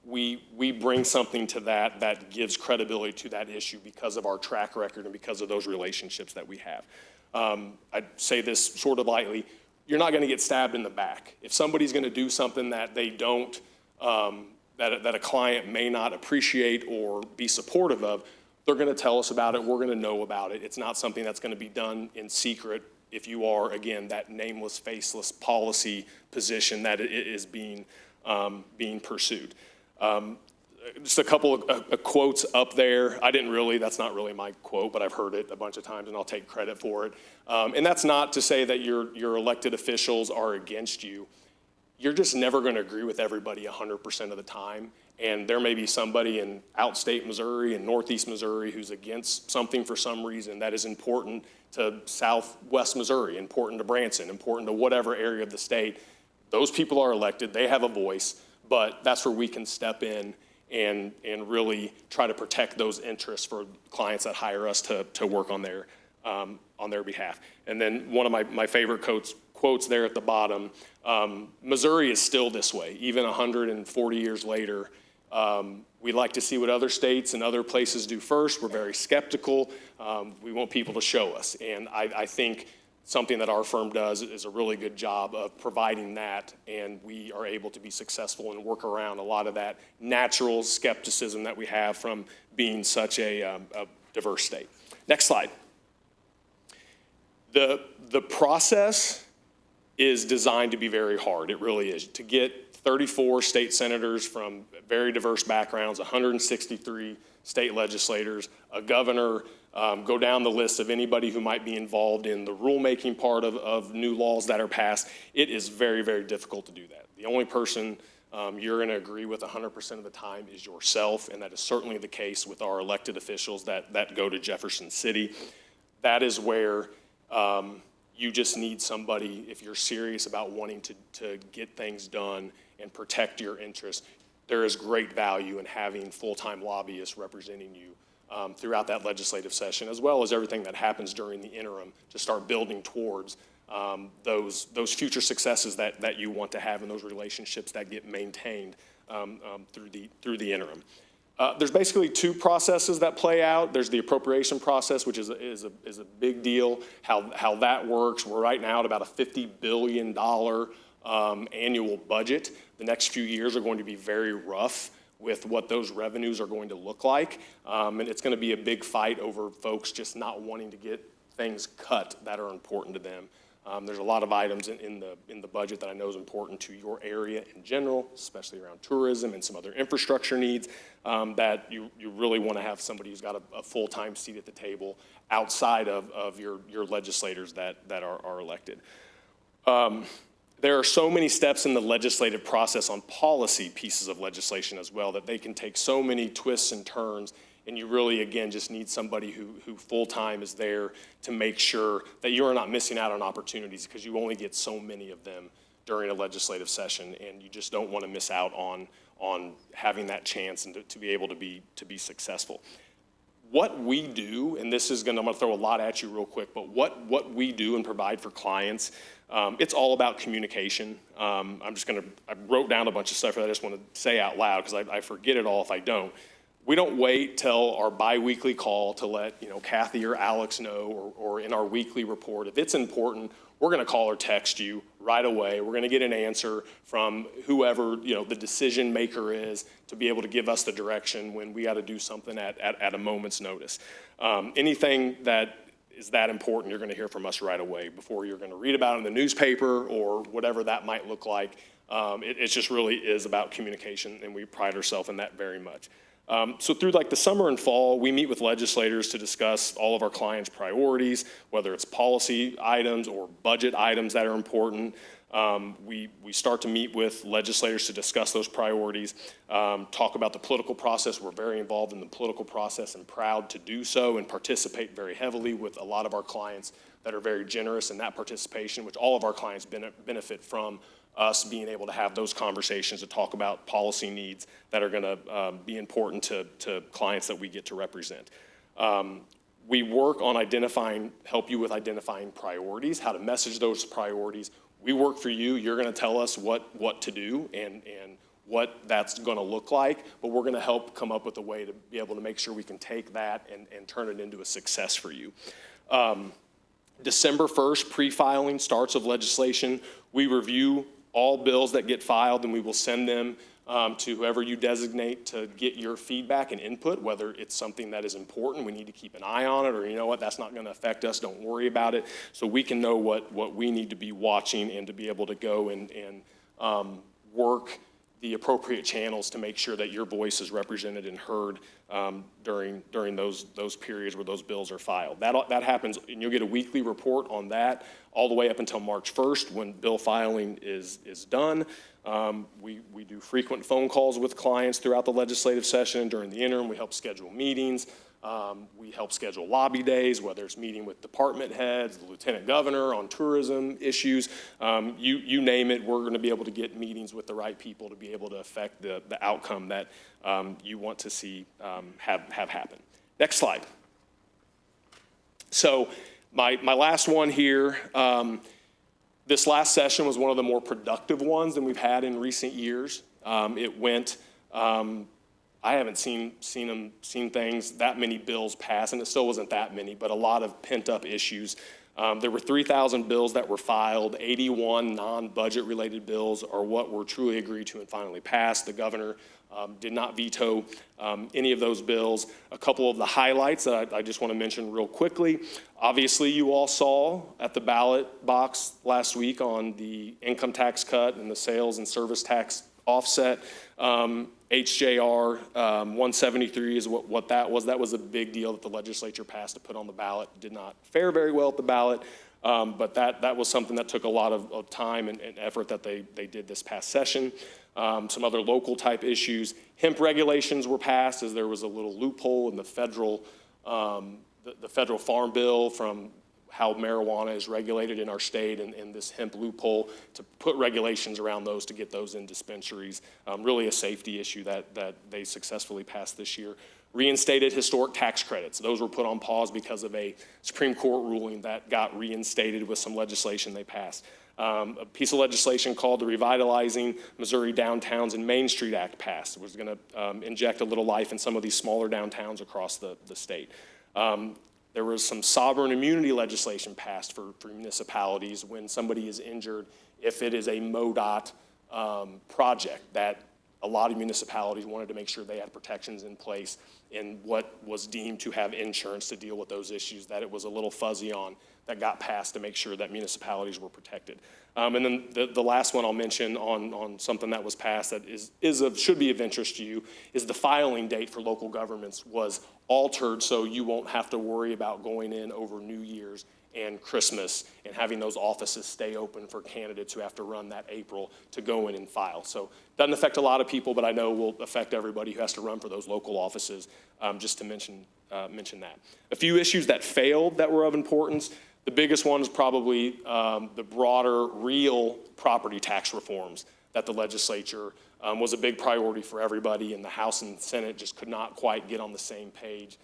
We bring something to that gives credibility to that issue because of our track record and because of those relationships that we have. I say this sort of lightly: you're not going to get stabbed in the back. If somebody's going to do something that they don't, that a client may not appreciate or be supportive of, they're going to tell us about it. We're going to know about it. It's not something that's going to be done in secret if you are, again, that nameless, faceless policy position that is being pursued. just a couple of quotes up there. That's not really my quote, but I've heard it a bunch of times and I'll take credit for it. And that's not to say that your elected officials are against you. You're just never going to agree with everybody 100% of the time. And there may be somebody in outstate Missouri and northeast Missouri who's against something for some reason that is important to southwest Missouri, important to Branson, important to whatever area of the state. Those people are elected, they have a voice, but that's where we can step in and really try to protect those interests for clients that hire us to work on their behalf. And then one of my favorite quotes there at the bottom, Missouri is still this way, even 140 years later. We like to see what other states and other places do first. We're very skeptical. We want people to show us. And I think something that our firm does is a really good job of providing that, and we are able to be successful and work around a lot of that natural skepticism that we have from being such a diverse state. Next slide. The process is designed to be very hard. It really is. To get 34 state senators from very diverse backgrounds, 163 state legislators, a governor, go down the list of anybody who might be involved in the rulemaking part of new laws that are passed. It is very, very difficult to do that. The only person you're going to agree with 100% of the time is yourself, and that is certainly the case with our elected officials that go to Jefferson City. That is where you just need somebody, if you're serious about wanting to get things done and protect your interests. There is great value in having full-time lobbyists representing you throughout that legislative session, as well as everything that happens during the interim to start building towards those future successes that you want to have and those relationships that get maintained through the interim. There's basically two processes that play out. There's the appropriation process, which is a big deal, how that works. We're right now at about a $50 billion annual budget. The next few years are going to be very rough with what those revenues are going to look like. And it's going to be a big fight over folks just not wanting to get things cut that are important to them. There's a lot of items in the budget that I know is important to your area in general, especially around tourism and some other infrastructure needs, that you really want to have somebody who's got a full-time seat at the table outside of your legislators that are elected. There are so many steps in the legislative process on policy pieces of legislation as well that they can take so many twists and turns, and you really, again, just need somebody who full-time is there to make sure that you are not missing out on opportunities, because you only get so many of them during a legislative session, and you just don't want to miss out on having that chance and to be able to be successful. What we do, and I'm going to throw a lot at you real quick, but what we do and provide for clients, it's all about communication. I wrote down a bunch of stuff that I just want to say out loud because I forget it all if I don't. We don't wait till our biweekly call to let Kathy or Alex know, or in our weekly report. If it's important, we're going to call or text you right away. We're going to get an answer from whoever the decision maker is to be able to give us the direction when we got to do something at a moment's notice. Anything that is that important, you're going to hear from us right away before you're going to read about it in the newspaper or whatever that might look like. It just really is about communication, and we pride ourselves in that very much. So through the summer and fall, we meet with legislators to discuss all of our clients' priorities, whether it's policy items or budget items that are important. We start to meet with legislators to discuss those priorities, talk about the political process. We're very involved in the political process and proud to do so and participate very heavily with a lot of our clients that are very generous in that participation, which all of our clients benefit from us being able to have those conversations to talk about policy needs that are going to be important to clients that we get to represent. We work on help you with identifying priorities, how to message those priorities. We work for you. You're going to tell us what to do and what that's going to look like, but we're going to help come up with a way to be able to make sure we can take that and turn it into a success for you. December 1st, pre-filing starts of legislation. We review all bills that get filed, and we will send them to whoever you designate to get your feedback and input, whether it's something that is important, we need to keep an eye on it, or that's not going to affect us, don't worry about it, so we can know what we need to be watching and to be able to go and work the appropriate channels to make sure that your voice is represented and heard during those periods where those bills are filed. That happens, and you'll get a weekly report on that all the way up until March 1st when bill filing is done. We do frequent phone calls with clients throughout the legislative session. During the interim, we help schedule meetings. We help schedule lobby days, whether it's meeting with department heads, the lieutenant governor on tourism issues. You name it, we're going to be able to get meetings with the right people to be able to affect the outcome that you want to see have happen. Next slide. So my last one here, this last session was one of the more productive ones than we've had in recent years. It went, I haven't seen things, that many bills pass, and it still wasn't that many, but a lot of pent-up issues. There were 3,000 bills that were filed. 81 non-budget related bills are what were truly agreed to and finally passed. The governor did not veto any of those bills. A couple of the highlights that I just want to mention real quickly. Obviously, you all saw at the ballot box last week on the income tax cut and the sales and service tax offset. HJR 173 is what that was. That was a big deal that the legislature passed to put on the ballot. Did not fare very well at the ballot, but that was something that took a lot of time and effort that they did this past session. Some other local type issues. Hemp regulations were passed as there was a little loophole in the federal farm bill from how marijuana is regulated in our state and this hemp loophole to put regulations around those to get those in dispensaries. Really a safety issue that they successfully passed this year. Reinstated historic tax credits. Those were put on pause because of a Supreme Court ruling that got reinstated with some legislation they passed. A piece of legislation called the Revitalizing Missouri Downtowns and Main Street Act passed. It was going to inject a little life in some of these smaller downtowns across the state. There was some sovereign immunity legislation passed for municipalities when somebody is injured, if it is a MoDOT project, that a lot of municipalities wanted to make sure they had protections in place in what was deemed to have insurance to deal with those issues that it was a little fuzzy on, that got passed to make sure that municipalities were protected. And then the last one I'll mention on something that was passed that should be of interest to you is the filing date for local governments was altered so you won't have to worry about going in over New Year's and Christmas and having those offices stay open for candidates who have to run that April to go in and file. So it doesn't affect a lot of people, but I know will affect everybody who has to run for those local offices, just to mention that. A few issues that failed that were of importance. The biggest one is probably the broader real property tax reforms that the legislature was a big priority for everybody, and the House and Senate just could not quite get on the same page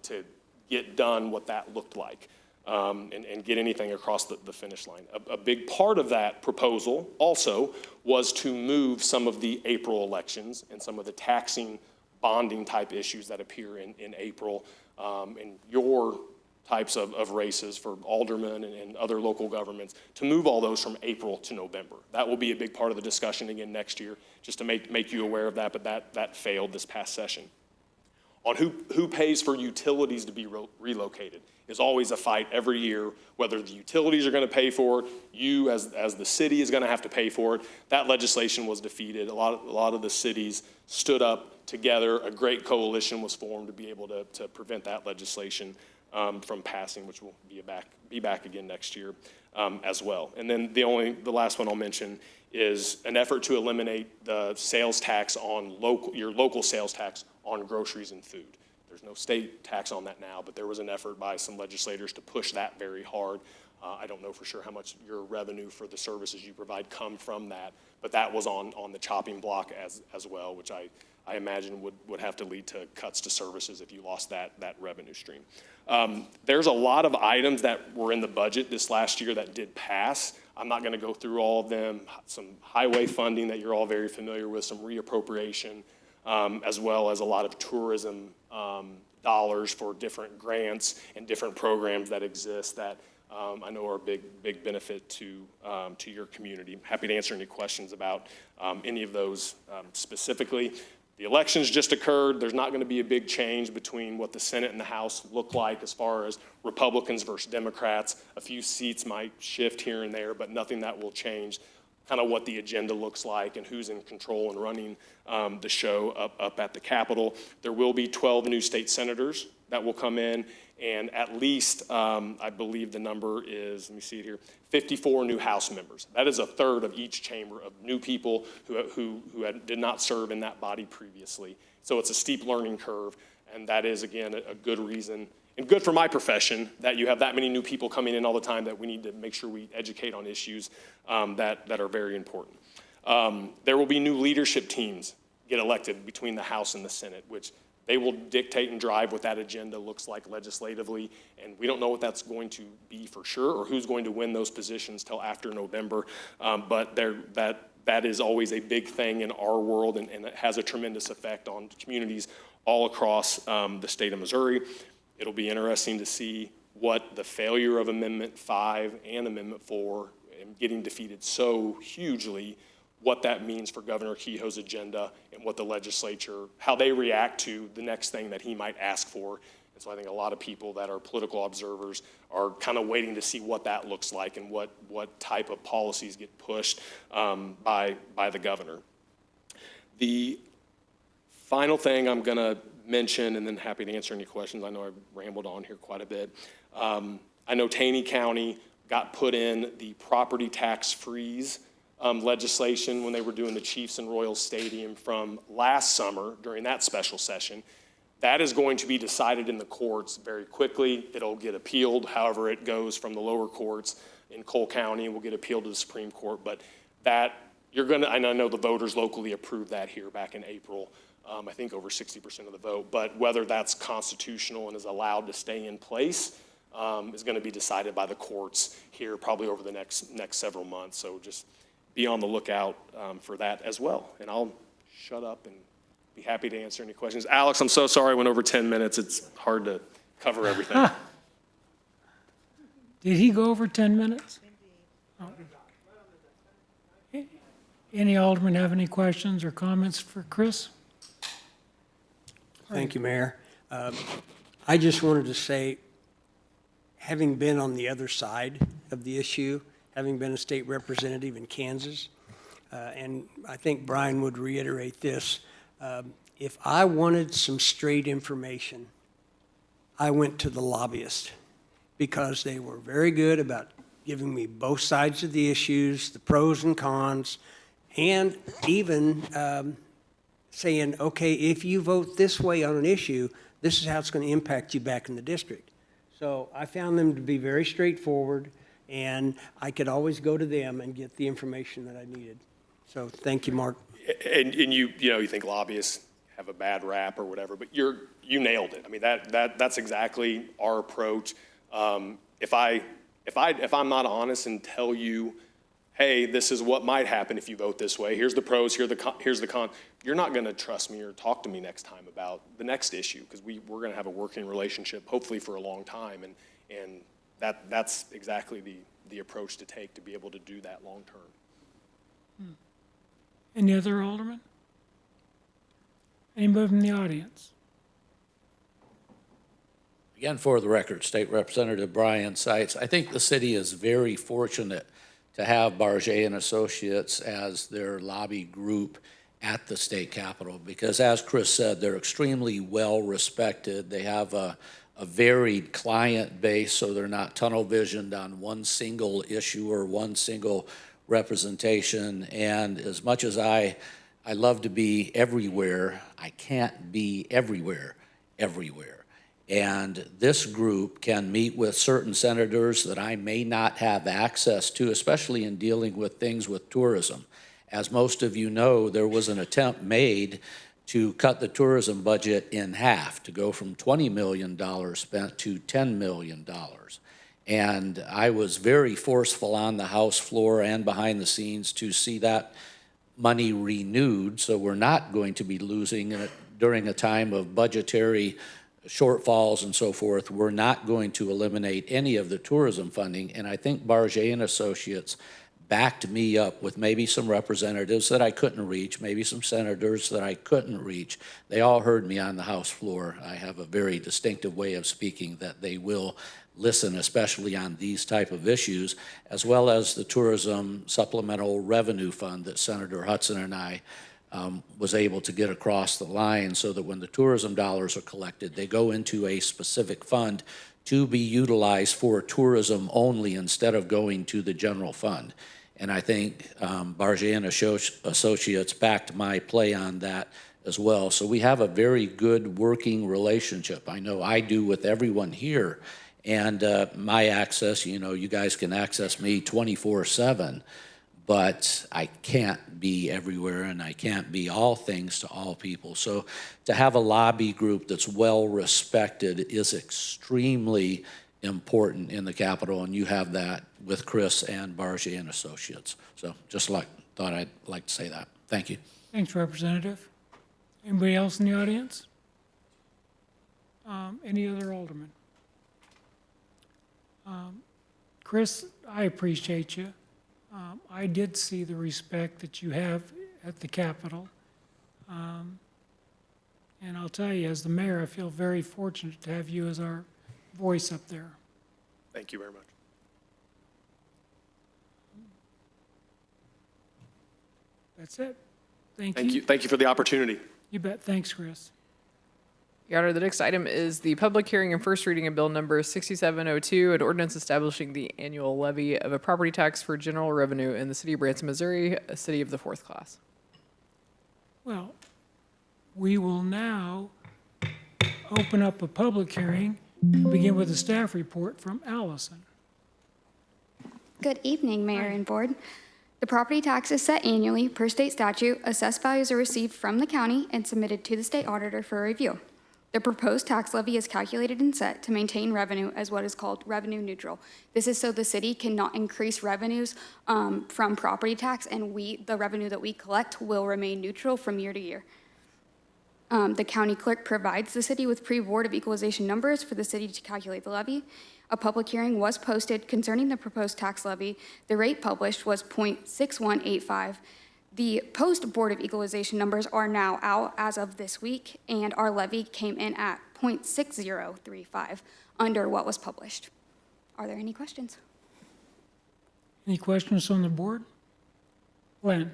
to get done what that looked like and get anything across the finish line. A big part of that proposal also was to move some of the April elections and some of the taxing bonding type issues that appear in April and your types of races for aldermen and other local governments, to move all those from April to November. That will be a big part of the discussion again next year, just to make you aware of that, but that failed this past session. On who pays for utilities to be relocated is always a fight every year, whether the utilities are going to pay for it, you as the city is going to have to pay for it. That legislation was defeated. A lot of the cities stood up together. A great coalition was formed to be able to prevent that legislation from passing, which will be back again next year as well. And then the last one I'll mention is an effort to eliminate the sales tax on your local sales tax on groceries and food. There's no state tax on that now, but there was an effort by some legislators to push that very hard. I don't know for sure how much your revenue for the services you provide come from that, but that was on the chopping block as well, which I imagine would have to lead to cuts to services if you lost that revenue stream. There's a lot of items that were in the budget this last year that did pass. I'm not going to go through all of them. Some highway funding that you're all very familiar with, some reappropriation, as well as a lot of tourism dollars for different grants and different programs that exist that I know are a big benefit to your community. I'm happy to answer any questions about any of those specifically. The elections just occurred. There's not going to be a big change between what the Senate and the House look like as far as Republicans versus Democrats. A few seats might shift here and there, but nothing that will change kind of what the agenda looks like and who's in control and running the show up at the Capitol. There will be 12 new state senators that will come in, and at least, I believe the number is, let me see it here, 54 new House members. That is a third of each chamber of new people who did not serve in that body previously. So it's a steep learning curve, and that is, again, a good reason, and good for my profession, that you have that many new people coming in all the time, that we need to make sure we educate on issues that are very important. There will be new leadership teams get elected between the House and the Senate, which they will dictate and drive what that agenda looks like legislatively, and we don't know what that's going to be for sure, or who's going to win those positions till after November. But that is always a big thing in our world, and it has a tremendous effect on communities all across the state of Missouri. It'll be interesting to see what the failure of Amendment 5 and Amendment 4 and getting defeated so hugely, what that means for Governor Kehoe's agenda and what the legislature, how they react to the next thing that he might ask for. And so I think a lot of people that are political observers are kind of waiting to see what that looks like and what type of policies get pushed by the governor. The final thing I'm going to mention, and then happy to answer any questions. I know I've rambled on here quite a bit. I know Taney County got put in the property tax freeze legislation when they were doing the Chiefs and Royals Stadium from last summer during that special session. That is going to be decided in the courts very quickly. It'll get appealed. However, it goes from the lower courts in Cole County, will get appealed to the Supreme Court. But that, and I know the voters locally approved that here back in April. I think over 60% of the vote. But whether that's constitutional and is allowed to stay in place is going to be decided by the courts here probably over the next several months. So just be on the lookout for that as well. And I'll shut up and be happy to answer any questions. Alex, I'm so sorry I went over 10 minutes. It's hard to cover everything. Did he go over 10 minutes? Oh. Any aldermen have any questions or comments for Chris? Thank you, Mayor. I just wanted to say, having been on the other side of the issue, having been a state representative in Kansas, and I think Brian would reiterate this, if I wanted some straight information, I went to the lobbyist because they were very good about giving me both sides of the issues, the pros and cons, and even saying, okay, if you vote this way on an issue, this is how it's going to impact you back in the district. So I found them to be very straightforward, and I could always go to them and get the information that I needed. So thank you, Mark. And you think lobbyists have a bad rap or whatever, but you nailed it. I mean, that's exactly our approach. If I'm not honest and tell you, hey, this is what might happen if you vote this way, here's the pros, here's the con, you're not going to trust me or talk to me next time about the next issue, because we're going to have a working relationship, hopefully for a long time, and that's exactly the approach to take to be able to do that long term. Any other aldermen? Anybody from the audience? Again, for the record, State Representative Brian Seitz, I think the city is very fortunate to have Barget and Associates as their lobby group at the state capitol, because as Chris said, they're extremely well respected. They have a varied client base, so they're not tunnel visioned on one single issue or one single representation. And as much as I love to be everywhere, I can't be everywhere. And this group can meet with certain senators that I may not have access to, especially in dealing with things with tourism. As most of you know, there was an attempt made to cut the tourism budget in half, to go from $20 million spent to $10 million. And I was very forceful on the House floor and behind the scenes to see that money renewed, so we're not going to be losing it during a time of budgetary shortfalls and so forth. We're not going to eliminate any of the tourism funding, and I think Barget and Associates backed me up with maybe some representatives that I couldn't reach, maybe some senators that I couldn't reach. They all heard me on the House floor. I have a very distinctive way of speaking that they will listen, especially on these type of issues, as well as the Tourism Supplemental Revenue Fund that Senator Hudson and I was able to get across the line, so that when the tourism dollars are collected, they go into a specific fund to be utilized for tourism only instead of going to the general fund. And I think Barget and Associates backed my play on that as well. So we have a very good working relationship. I know I do with everyone here. And my access, you guys can access me 24/7, but I can't be everywhere and I can't be all things to all people. So to have a lobby group that's well respected is extremely important in the Capitol, and you have that with Chris and Barget and Associates. So thought I'd like to say that. Thank you. Thanks, Representative. Anybody else in the audience? Any other aldermen? Chris, I appreciate you. I did see the respect that you have at the Capitol. And I'll tell you, as the mayor, I feel very fortunate to have you as our voice up there. Thank you very much. That's it. Thank Thank you. you. Thank you for the opportunity. You bet. Thanks, Chris. Your Honor, the next item is the public hearing and first reading of Bill Number 6702, an ordinance establishing the annual levy of a property tax for general revenue in the city of Branson, Missouri, a city of the fourth class. Well, we will now open up a public hearing and begin with a staff report from Allison. Good evening, Mayor and Board. The property tax is set annually per state statute. Assessed values are received from the county and submitted to the state auditor for review. The proposed tax levy is calculated and set to maintain revenue as what is called revenue neutral. This is so the city cannot increase revenues from property tax, and the revenue that we collect will remain neutral from year to year. The county clerk provides the city with pre-board of equalization numbers for the city to calculate the levy. A public hearing was posted concerning the proposed tax levy. The rate published was .6185. The post-board of equalization numbers are now out as of this week, and our levy came in at .6035 under what was published. Are there any questions? Any questions from the board? Glenn?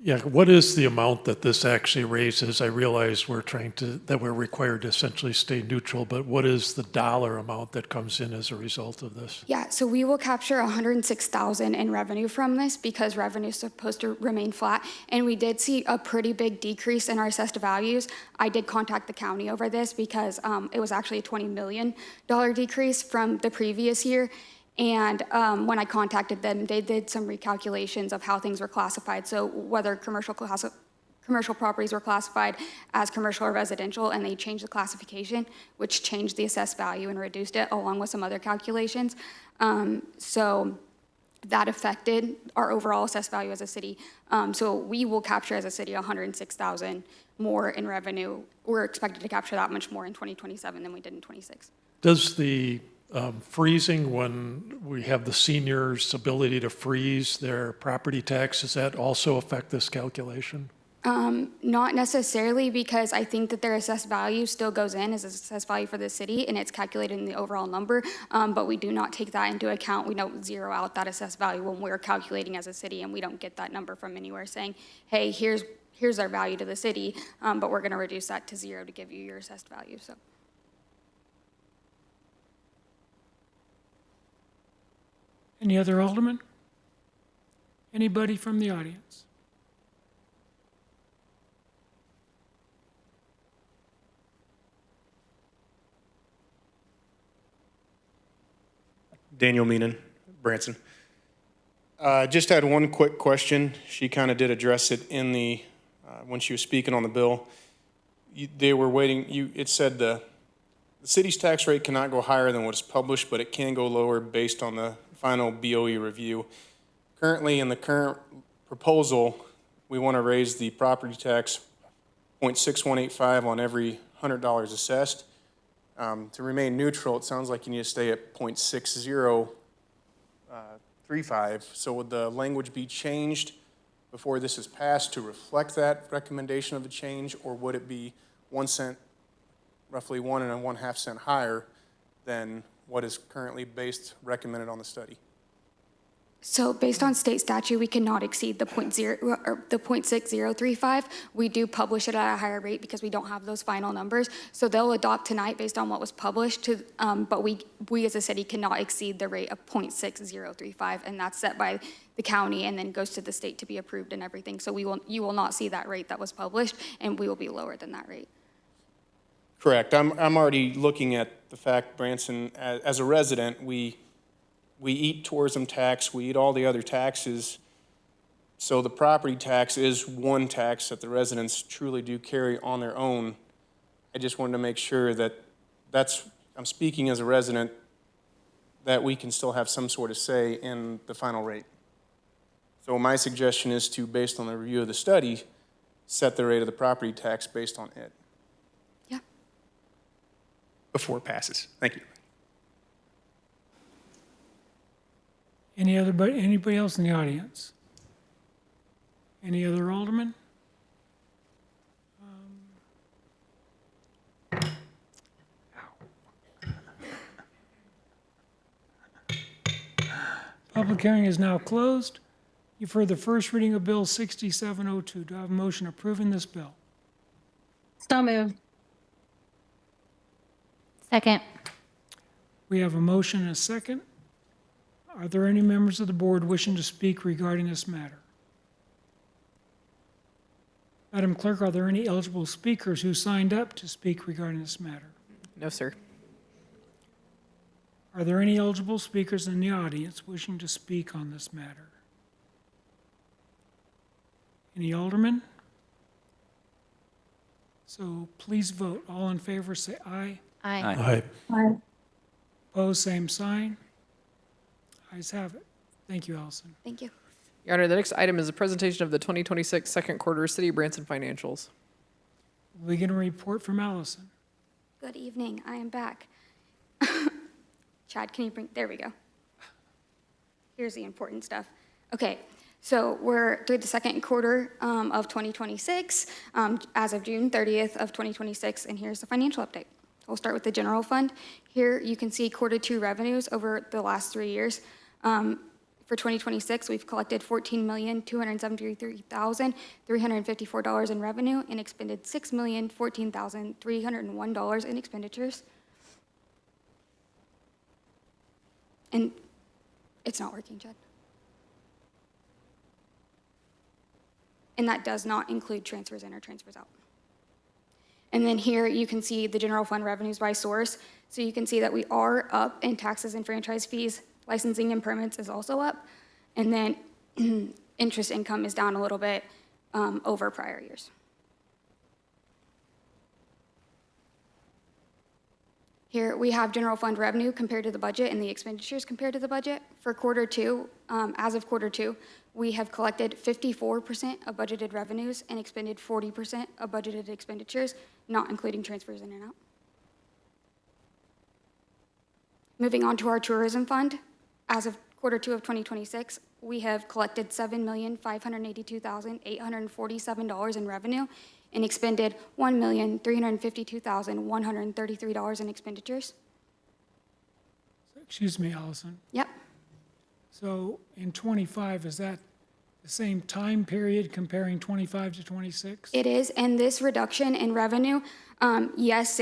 Yeah, what is the amount that this actually raises? I realize that we're required to essentially stay neutral, but what is the dollar amount that comes in as a result of this? Yeah, so we will capture $106,000 in revenue from this because revenue is supposed to remain flat. And we did see a pretty big decrease in our assessed values. I did contact the county over this because it was actually a $20 million decrease from the previous year. And when I contacted them, they did some recalculations of how things were classified. So whether commercial properties were classified as commercial or residential, and they changed the classification, which changed the assessed value and reduced it, along with some other calculations. So that affected our overall assessed value as a city. So we will capture as a city $106,000 more in revenue. We're expected to capture that much more in 2027 than we did in 26. Does the freezing, when we have the seniors' ability to freeze their property tax, does that also affect this calculation? Not necessarily, because I think that their assessed value still goes in as assessed value for the city, and it's calculated in the overall number, but we do not take that into account. We don't zero out that assessed value when we're calculating as a city, and we don't get that number from anywhere saying, hey, here's our value to the city, but we're going to reduce that to zero to give you your assessed value. So. Any other aldermen? Anybody from the audience? Daniel Meenan, Branson. Just had one quick question. She kind of did address it in the, when she was speaking on the bill. They were waiting, it said the city's tax rate cannot go higher than what is published, but it can go lower based on the final BOE review. Currently, in the current proposal, we want to raise the property tax .6185 on every $100 assessed. To remain neutral, it sounds like you need to stay at .6035. So would the language be changed before this is passed to reflect that recommendation of the change, or would it be 1 cent, roughly 1 1/2 cent higher than what is currently recommended on the study? So based on state statute, we cannot exceed the the 0.6035. We do publish it at a higher rate because we don't have those final numbers. So they'll adopt tonight based on what was published but we as a city cannot exceed the rate of 0.6035, and that's set by the county and then goes to the state to be approved and everything. So you will not see that rate that was published, and we will be lower than that rate. Correct. I'm already looking at the fact, Branson, as a resident, we eat tourism tax, we eat all the other taxes. So the property tax is one tax that the residents truly do carry on their own. I just wanted to make sure that I'm speaking as a resident, that we can still have some sort of say in the final rate. So my suggestion is to, based on the review of the study, set the rate of the property tax based on it. Yeah. Before it passes. Thank you. Anybody else in the audience? Any other aldermen? Public hearing is now closed. You've heard the first reading of Bill 6702. Do I have a motion approving this bill? So moved. Second. We have a motion and a second. Are there any members of the board wishing to speak regarding this matter? Madam Clerk, are there any eligible speakers who signed up to speak regarding this matter? No, sir. Are there any eligible speakers in the audience wishing to speak on this matter? Any aldermen? So please vote. All in favor say aye. Aye. Aye. Opposed, same sign. Ayes have it. Thank you, Allison. Thank you. Your Honor, the next item is a presentation of the 2026 second quarter City of Branson financials. We get a report from Allison. Good evening. I am back. Chad, can you bring, there we go. Here's the important stuff. Okay, so we're through the second quarter of 2026, as of June 30th of 2026, and here's the financial update. We'll start with the general fund. Here you can see quarter two revenues over the last 3 years. For 2026, we've collected $14,273,354 in revenue and expended $6,014,301 in expenditures. And it's not working, Chad. And that does not include transfers in or transfers out. And then here you can see the general fund revenues by source. So you can see that we are up in taxes and franchise fees. Licensing and permits is also up. And then interest income is down a little bit over prior years. Here we have general fund revenue compared to the budget and the expenditures compared to the budget. For quarter two, as of quarter two, we have collected 54% of budgeted revenues and expended 40% of budgeted expenditures, not including transfers in and out. Moving on to our tourism fund, as of quarter two of 2026, we have collected $7,582,847 in revenue and expended $1,352,133 in expenditures. Excuse me, Allison. Yep. So in 25, is that the same time period comparing 25 to 26? It is, and this reduction in revenue, yes,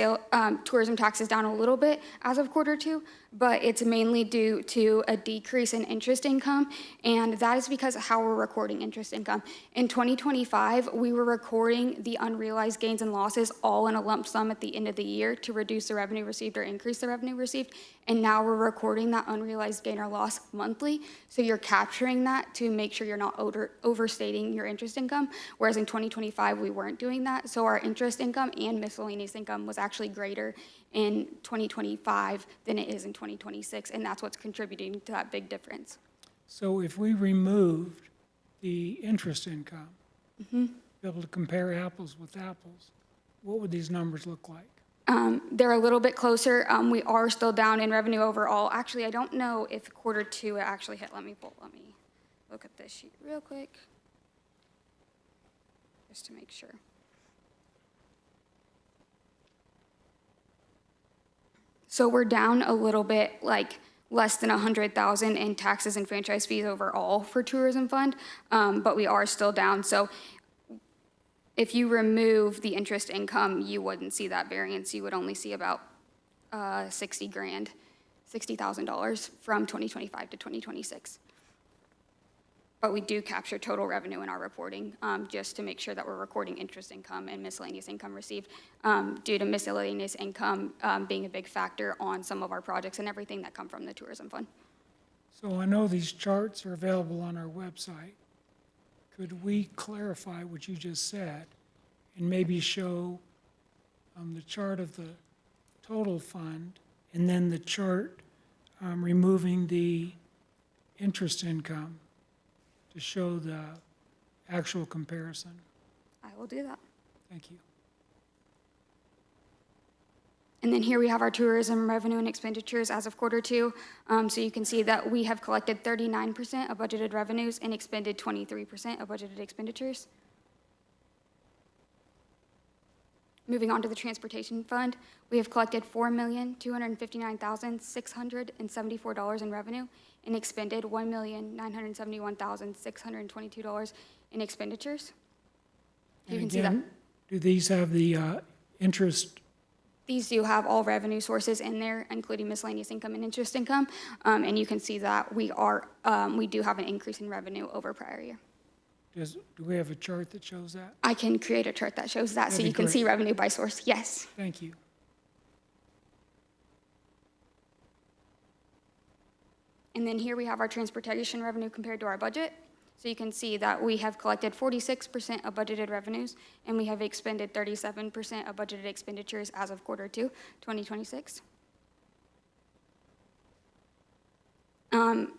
tourism tax is down a little bit as of quarter two, but it's mainly due to a decrease in interest income, and that is because of how we're recording interest income. In 2025, we were recording the unrealized gains and losses all in a lump sum at the end of the year to reduce the revenue received or increase the revenue received, and now we're recording that unrealized gain or loss monthly, so you're capturing that to make sure you're not overstating your interest income, whereas in 2025, we weren't doing that, so our interest income and miscellaneous income was actually greater in 2025 than it is in 2026, and that's what's contributing to that big difference. So if we removed the interest income, be able to compare apples with apples, what would these numbers look like? They're a little bit closer. We are still down in revenue overall. Actually, I don't know if quarter two actually hit. Let me look at this sheet real quick, just to make sure. So we're down a little bit, like less than 100,000 in taxes and franchise fees overall for tourism fund, but we are still down. So if you remove the interest income, you wouldn't see that variance. You would only see about $60,000 from 2025 to 2026. But we do capture total revenue in our reporting, just to make sure that we're recording interest income and miscellaneous income received, due to miscellaneous income being a big factor on some of our projects and everything that come from the tourism fund. So I know these charts are available on our website. Could we clarify what you just said and maybe show the chart of the total fund and then the chart removing the interest income to show the actual comparison? I will do that. Thank you. And then here we have our tourism revenue and expenditures as of Q2. So you can see that we have collected 39% of budgeted revenues and expended 23% of budgeted expenditures. Moving on to the transportation fund, we have collected $4,259,674 in revenue and expended $1,971,622 in expenditures. You can see that. Do these have the interest? These do have all revenue sources in there, including miscellaneous income and interest income. And you can see that we do have an increase in revenue over prior year. Do we have a chart that shows that? I can create a chart that shows that so That'd you be can great. see revenue by source. Yes. Thank you. And then here we have our transportation revenue compared to our budget. So you can see that we have collected 46% of budgeted revenues and we have expended 37% of budgeted expenditures as of Q2, 2026.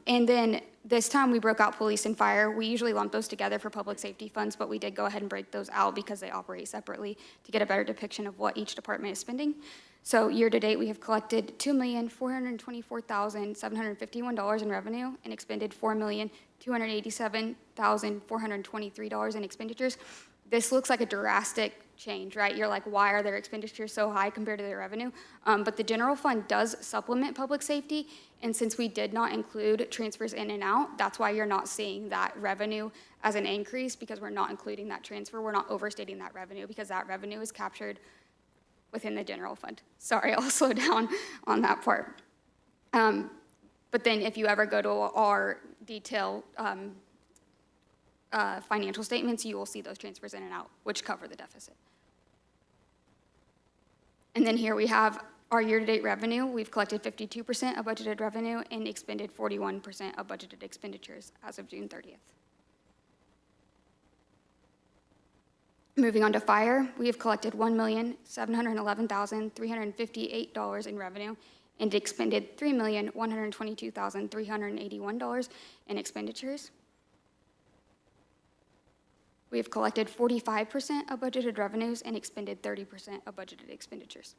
And then this time we broke out police and fire. We usually lump those together for public safety funds, but we did go ahead and break those out because they operate separately to get a better depiction of what each department is spending. So year to date, we have collected $2,424,751 in revenue and expended $4,287,423 in expenditures. This looks like a drastic change, right? You're like, why are their expenditures so high compared to their revenue? But the general fund does supplement public safety, and since we did not include transfers in and out, that's why you're not seeing that revenue as an increase, because we're not including that transfer. We're not overstating that revenue because that revenue is captured within the general fund. Sorry, I'll slow down on that part. But then if you ever go to our detailed financial statements, you will see those transfers in and out, which cover the deficit. And then here we have our year-to-date revenue. We've collected 52% of budgeted revenue and expended 41% of budgeted expenditures as of June 30th. Moving on to fire, we have collected $1,711,358 in revenue and expended $3,122,381 in expenditures. We have collected 45% of budgeted revenues and expended 30% of budgeted expenditures.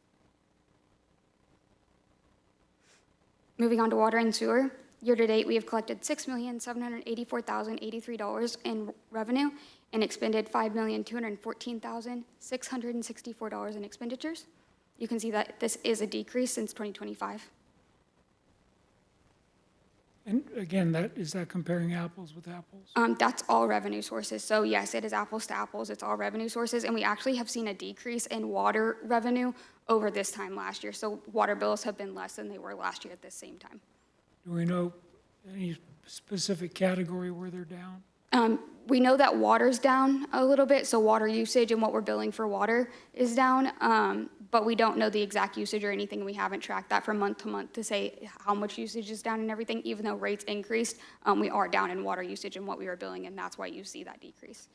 Moving on to water and sewer, year-to-date, we have collected $6,784,083 in revenue and expended $5,214,664 in expenditures. You can see that this is a decrease since 2025. And again, is that comparing apples with apples? That's all revenue sources. So yes, it is apples to apples. It's all revenue sources. And we actually have seen a decrease in water revenue over this time last year. So water bills have been less than they were last year at this same time. Do we know any specific category where they're down? We know that water's down a little bit, so water usage and what we're billing for water is down, but we don't know the exact usage or anything. We haven't tracked that from month to month to say how much usage is down and everything. Even though rates increased, we are down in water usage and what we are billing, and that's why you see that decrease.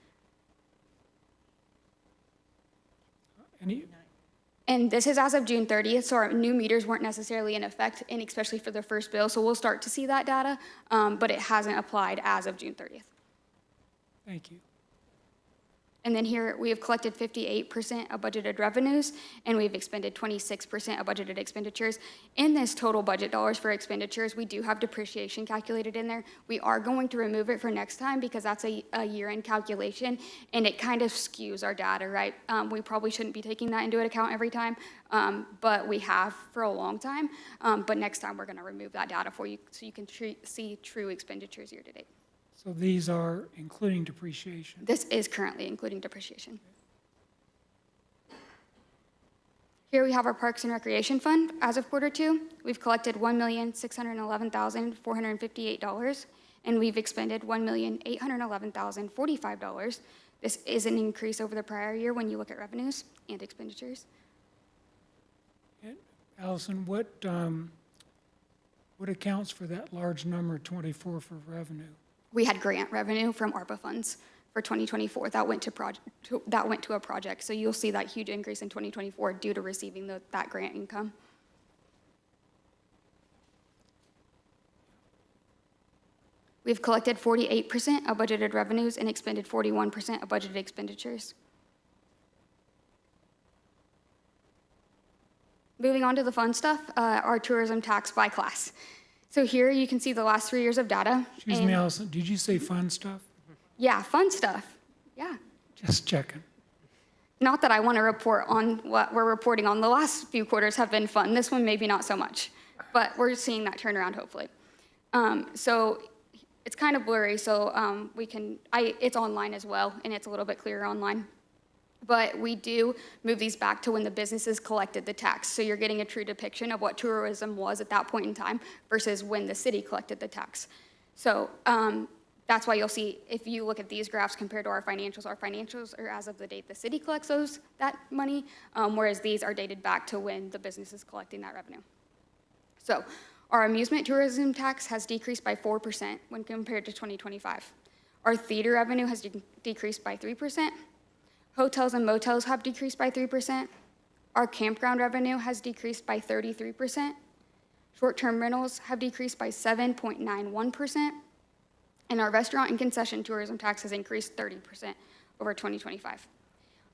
And this is as of June 30th, so our new meters weren't necessarily in effect, and especially for the first bill, so we'll start to see that data, but it hasn't applied as of June 30th. Thank you. And then here, we have collected 58% of budgeted revenues, and we've expended 26% of budgeted expenditures. In this total budget dollars for expenditures, we do have depreciation calculated in there. We are going to remove it for next time because that's a year-end calculation, and it kind of skews our data, right? We probably shouldn't be taking that into account every time, but we have for a long time. But next time, we're going to remove that data for you so you can see true expenditures year-to-date. So these are including depreciation. This is currently including depreciation. Here we have our Parks and Recreation Fund. As of Q2, we've collected $1,611,458, and we've expended $1,811,045. This is an increase over the prior year when you look at revenues and expenditures. And Allison, what accounts for that large number, 24, for revenue? We had grant revenue from ARPA funds for 2024 that went to a project. So you'll see that huge increase in 2024 due to receiving that grant income. We've collected 48% of budgeted revenues and expended 41% of budgeted expenditures. Moving on to the fun stuff, our tourism tax by class. So here you can see the last 3 years of data. Excuse me, Allison, did you say fun stuff? Yeah, fun stuff. Yeah. Just checking. Not that I want to report on what we're reporting on. The last few quarters have been fun. This one maybe not so much, but we're seeing that turnaround hopefully. So it's kind of blurry, so it's online as well, and it's a little bit clearer online. But we do move these back to when the businesses collected the tax. So you're getting a true depiction of what tourism was at that point in time versus when the city collected the tax. So that's why you'll see, if you look at these graphs compared to our financials are as of the date the city collects that money, whereas these are dated back to when the business is collecting that revenue. So our amusement tourism tax has decreased by 4% when compared to 2025. Our theater revenue has decreased by 3%. Hotels and motels have decreased by 3%. Our campground revenue has decreased by 33%. Short-term rentals have decreased by 7.91%. And our restaurant and concession tourism tax has increased 30% over 2025.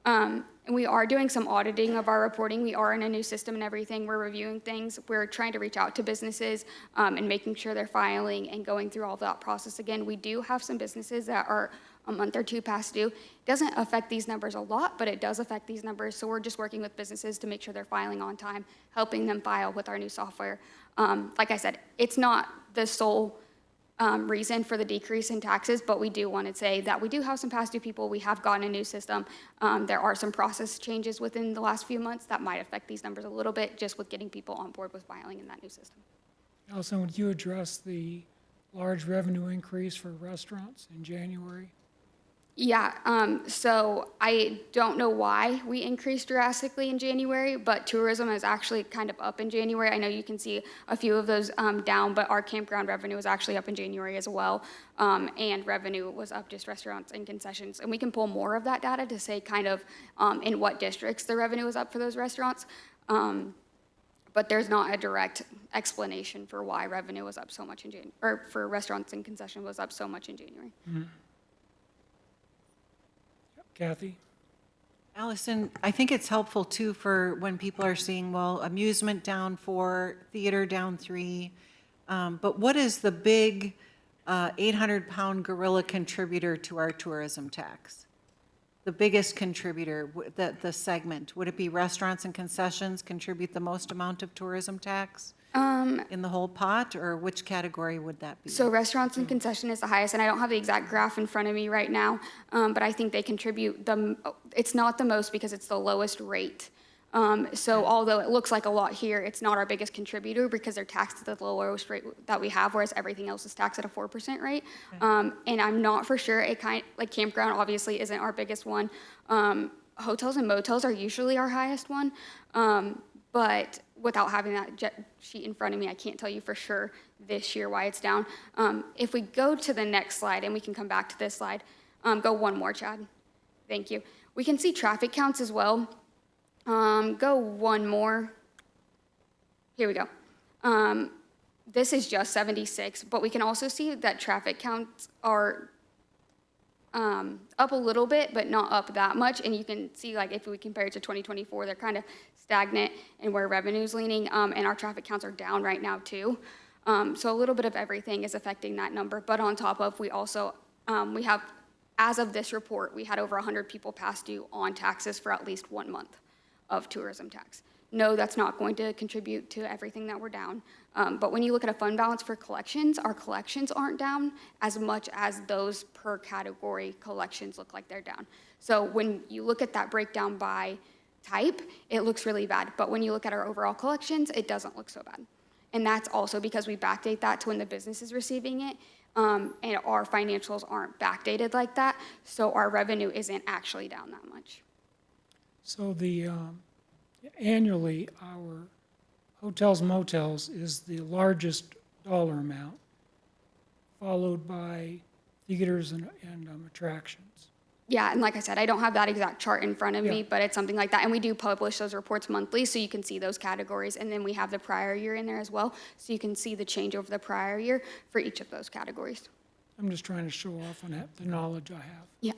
And we are doing some auditing of our reporting. We are in a new system and everything. We're reviewing things. We're trying to reach out to businesses and making sure they're filing and going through all that process again. We do have some businesses that are a month or two past due. It doesn't affect these numbers a lot, but it does affect these numbers. So we're just working with businesses to make sure they're filing on time, helping them file with our new software. Like I said, it's not the sole reason for the decrease in taxes, but we do want to say that we do have some past due people. We have gotten a new system. There are some process changes within the last few months that might affect these numbers a little bit, just with getting people on board with filing in that new system. Allison, would you address the large revenue increase for restaurants in January? Yeah, so I don't know why we increased drastically in January, but tourism is actually kind of up in January. I know you can see a few of those down, but our campground revenue was actually up in January as well. And revenue was up, just restaurants and concessions. And we can pull more of that data to say kind of in what districts the revenue was up for those restaurants. But there's not a direct explanation for why revenue was up so much in January, or for restaurants and concession was up so much in January. Mm-hmm. Kathy? Allison, I think it's helpful too for when people are seeing, well, amusement down 4, theater down 3. But what is the big 800-pound gorilla contributor to our tourism tax? The biggest contributor, the segment, would it be restaurants and concessions contribute the most amount of tourism tax in the whole pot, or which category would that be? So restaurants and concession is the highest, and I don't have the exact graph in front of me right now, but I think they contribute it's not the most because it's the lowest rate. So although it looks like a lot here, it's not our biggest contributor because they're taxed at the lowest rate that we have, whereas everything else is taxed at a 4% rate. And I'm not for sure, like campground obviously isn't our biggest one. Hotels and motels are usually our highest one. But without having that sheet in front of me, I can't tell you for sure this year why it's down. If we go to the next slide, and we can come back to this slide, go one more, Chad. Thank you. We can see traffic counts as well. Go one more. Here we go. This is just 76, but we can also see that traffic counts are up a little bit, but not up that much. And you can see, like, if we compare it to 2024, they're kind of stagnant in where revenue's leaning, and our traffic counts are down right now too. So a little bit of everything is affecting that number. But on top of, we also, we have, as of this report, we had over 100 people past due on taxes for at least 1 month of tourism tax. No, that's not going to contribute to everything that we're down. But when you look at a fund balance for collections, our collections aren't down as much as those per category collections look like they're down. So when you look at that breakdown by type, it looks really bad. But when you look at our overall collections, it doesn't look so bad. And that's also because we backdate that to when the business is receiving it. And our financials aren't backdated like that. So our revenue isn't actually down that much. So the, annually, our hotels, motels is the largest dollar amount, followed by theaters and attractions. Yeah, and like I said, I don't have that exact chart in front of me, Yeah. but it's something like that. And we do publish those reports monthly, so you can see those categories. And then we have the prior year in there as well, so you can see the change over the prior year for each of those categories. I'm just trying to show off on the knowledge I have. Yeah.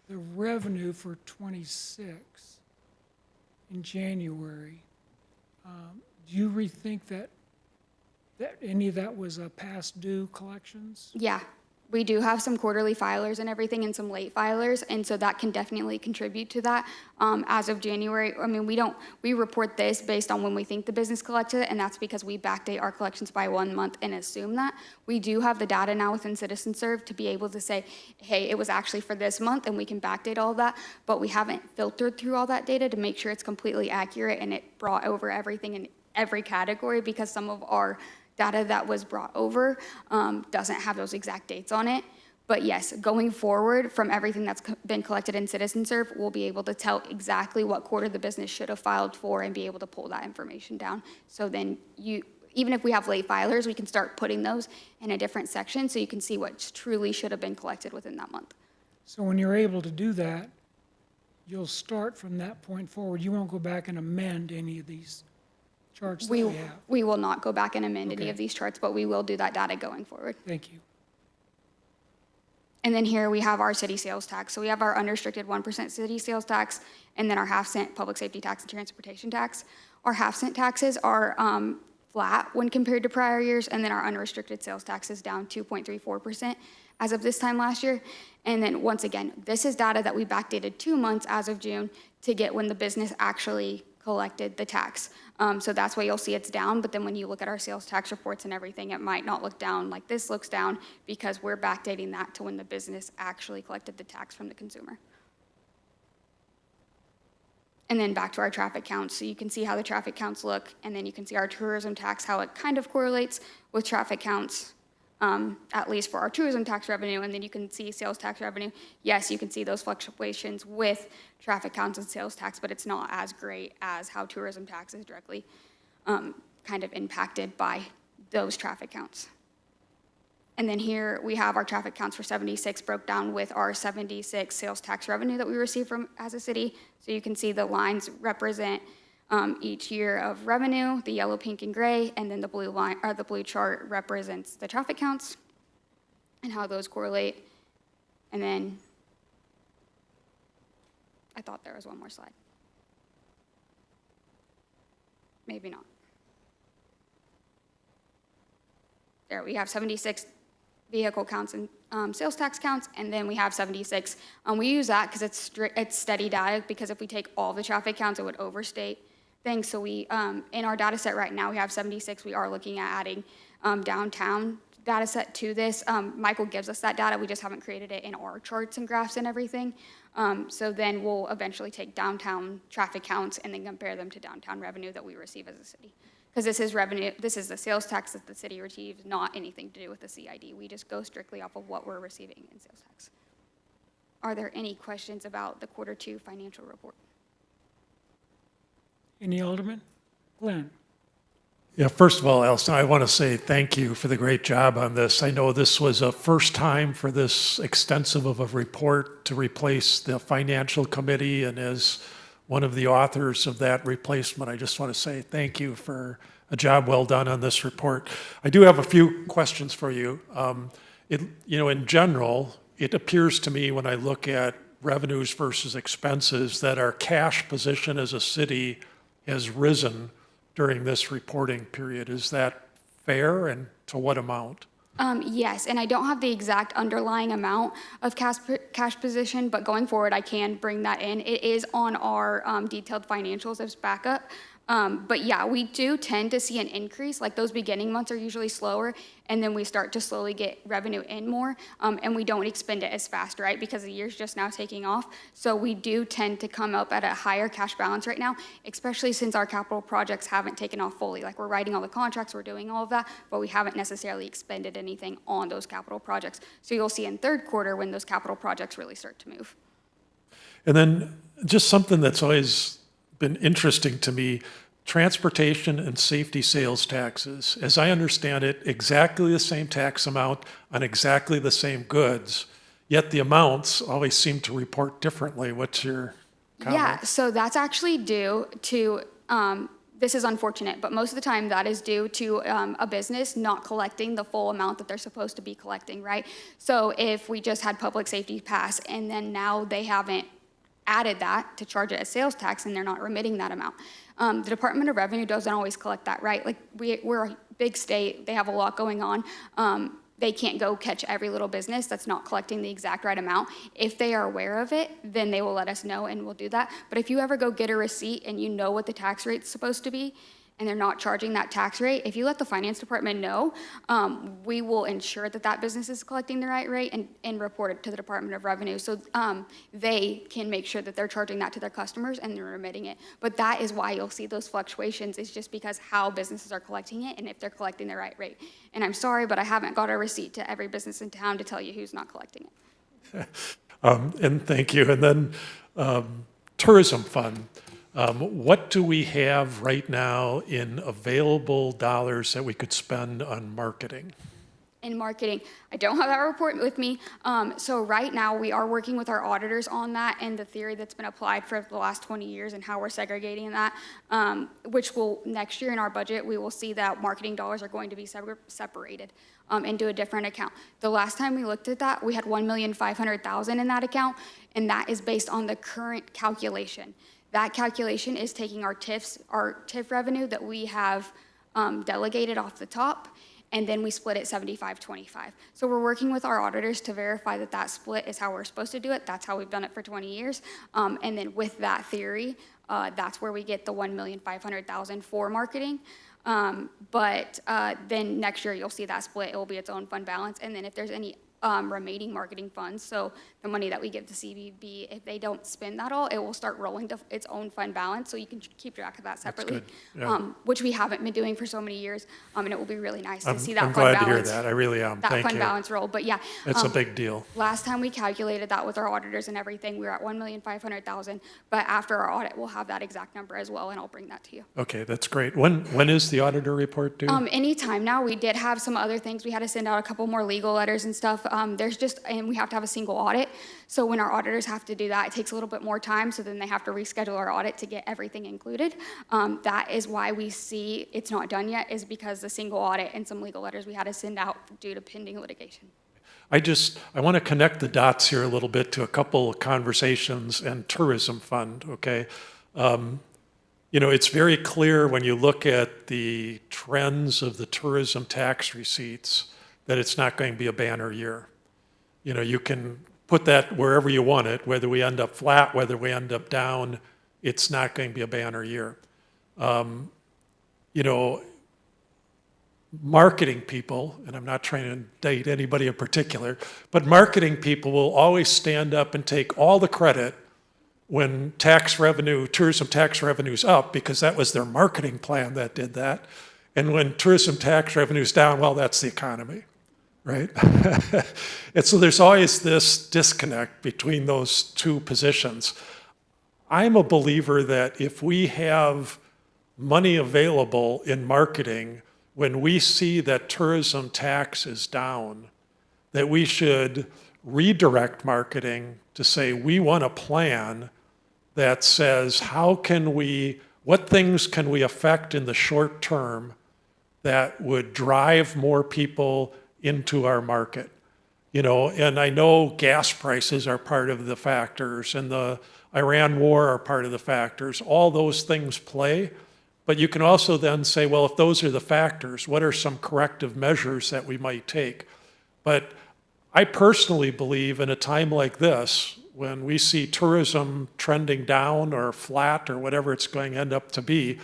The revenue for '26 in January, do you rethink that any of that was past due collections? Yeah, we do have some quarterly filers and everything and some late filers, and so that can definitely contribute to that. As of January, I mean, we report this based on when we think the business collected it, and that's because we backdate our collections by 1 month and assume that. We do have the data now within CitizenServe to be able to say, hey, it was actually for this month, and we can backdate all that, but we haven't filtered through all that data to make sure it's completely accurate and it brought over everything in every category, because some of our data that was brought over doesn't have those exact dates on it. But yes, going forward from everything that's been collected in CitizenServe, we'll be able to tell exactly what quarter the business should have filed for and be able to pull that information down. So then even if we have late filers, we can start putting those in a different section so you can see what truly should have been collected within that month. So when you're able to do that, you'll start from that point forward. You won't go back and amend any of these charts that we have. We will not go back and amend any Okay. of these charts, but we will do that data going forward. Thank you. And then here we have our city sales tax. So we have our unrestricted 1% city sales tax, and then our half-cent public safety tax and transportation tax. Our half-cent taxes are flat when compared to prior years, and then our unrestricted sales tax is down 2.34% as of this time last year. And then once again, this is data that we backdated 2 months as of June to get when the business actually collected the tax. So that's why you'll see it's down, but then when you look at our sales tax reports and everything, it might not look down like this looks down because we're backdating that to when the business actually collected the tax from the consumer. And then back to our traffic counts. So you can see how the traffic counts look, and then you can see our tourism tax, how it kind of correlates with traffic counts, at least for our tourism tax revenue, and then you can see sales tax revenue. Yes, you can see those fluctuations with traffic counts and sales tax, but it's not as great as how tourism tax is directly kind of impacted by those traffic counts. And then here we have our traffic counts for 76 broke down with our 76 sales tax revenue that we receive from as a city. So you can see the lines represent each year of revenue, the yellow, pink, and gray, and then the blue line, or the blue chart represents the traffic counts and how those correlate. And then I thought there was one more slide. Maybe not. There, we have 76 vehicle counts and sales tax counts, and then we have 76. We use that because it's steady data, because if we take all the traffic counts, it would overstate things. So we, in our data set right now, we have 76. We are looking at adding downtown data set to this. Michael gives us that data. We just haven't created it in our charts and graphs and everything. So then we'll eventually take downtown traffic counts and then compare them to downtown revenue that we receive as a city. Because this is revenue, this is the sales tax that the city receives, not anything to do with the CID. We just go strictly off of what we're receiving in sales tax. Are there any questions about the Q2 financial report? Any alderman? Glenn? Yeah, first of all, Allison, I want to say thank you for the great job on this. I know this was a first time for this extensive of a report to replace the financial committee, and as one of the authors of that replacement, I just want to say thank you for a job well done on this report. I do have a few questions for you. in general, it appears to me when I look at revenues versus expenses that our cash position as a city has risen during this reporting period. Is that fair, and to what amount? Yes, and I don't have the exact underlying amount of cash position, but going forward, I can bring that in. It is on our detailed financials as backup. But yeah, we do tend to see an increase. Like those beginning months are usually slower, and then we start to slowly get revenue in more, and we don't expend it as fast, right? Because the year's just now taking off. So we do tend to come up at a higher cash balance right now, especially since our capital projects haven't taken off fully. Like we're writing all the contracts, we're doing all of that, but we haven't necessarily expended anything on those capital projects. So you'll see in third quarter when those capital projects really start to move. And then just something that's always been interesting to me, transportation and safety sales taxes. As I understand it, exactly the same tax amount on exactly the same goods, yet the amounts always seem to report differently. What's your comment? Yeah, so that's actually due to, this is unfortunate, but most of the time that is due to a business not collecting the full amount that they're supposed to be collecting, right? So if we just had public safety pass and then now they haven't added that to charge it as sales tax and they're not remitting that amount. The Department of Revenue doesn't always collect that, right? Like we're a big state, they have a lot going on. They can't go catch every little business that's not collecting the exact right amount. If they are aware of it, then they will let us know and we'll do that. But if you ever go get a receipt and you know what the tax rate's supposed to be, and they're not charging that tax rate, if you let the finance department know, we will ensure that that business is collecting the right rate and report it to the Department of Revenue. So they can make sure that they're charging that to their customers and they're remitting it. But that is why you'll see those fluctuations, is just because how businesses are collecting it and if they're collecting the right rate. And I'm sorry, but I haven't got a receipt to every business in town to tell you who's not collecting it. And thank you. And then tourism fund. What do we have right now in available dollars that we could spend on marketing? In marketing, I don't have that report with me. So right now we are working with our auditors on that and the theory that's been applied for the last 20 years and how we're segregating that, which will next year in our budget, we will see that marketing dollars are going to be separated into a different account. The last time we looked at that, we had $1,500,000 in that account, and that is based on the current calculation. That calculation is taking our TIF revenue that we have delegated off the top, and then we split it 75-25. So we're working with our auditors to verify that that split is how we're supposed to do it. That's how we've done it for 20 years. And then with that theory, that's where we get the $1,500,000 for marketing. But then next year you'll see that split. It will be its own fund balance. And then if there's any remaining marketing funds, so the money that we give to CVB, if they don't spend that all, it will start rolling to its own fund balance, so you can keep track of that separately. Yeah. Which we haven't been doing for so many years, and it will be really nice to see that I'm fund glad balance. to hear that. I really am. That Thank fund you. balance roll, but yeah. It's a big deal. Last time we calculated that with our auditors and everything, we were at $1,500,000, but after our audit, we'll have that exact number as well, and I'll bring that to you. Okay, that's great. When is the auditor report due? Anytime now. We did have some other things. We had to send out a couple more legal letters and stuff. And we have to have a single audit. So when our auditors have to do that, it takes a little bit more time. So then they have to reschedule our audit to get everything included. That is why we see it's not done yet, is because the single audit and some legal letters we had to send out due to pending litigation. I want to connect the dots here a little bit to a couple of conversations and tourism fund, okay? It's very clear when you look at the trends of the tourism tax receipts that it's not going to be a banner year. You can put that wherever you want it, whether we end up flat, whether we end up down, it's not going to be a banner year. Marketing people, and I'm not trying to indict anybody in particular, but marketing people will always stand up and take all the credit when tourism tax revenue's up, because that was their marketing plan that did that. And when tourism tax revenue's down, well, that's the economy, right? And so there's always this disconnect between those two positions. I'm a believer that if we have money available in marketing, when we see that tourism tax is down, that we should redirect marketing to say, we want a plan that says, what things can we affect in the short term that would drive more people into our market? you know, and I know gas prices are part of the factors and the Iran war are part of the factors. All those things play. But you can also then say, well, if those are the factors, what are some corrective measures that we might take? But I personally believe in a time like this, when we see tourism trending down or flat or whatever it's going to end up to be,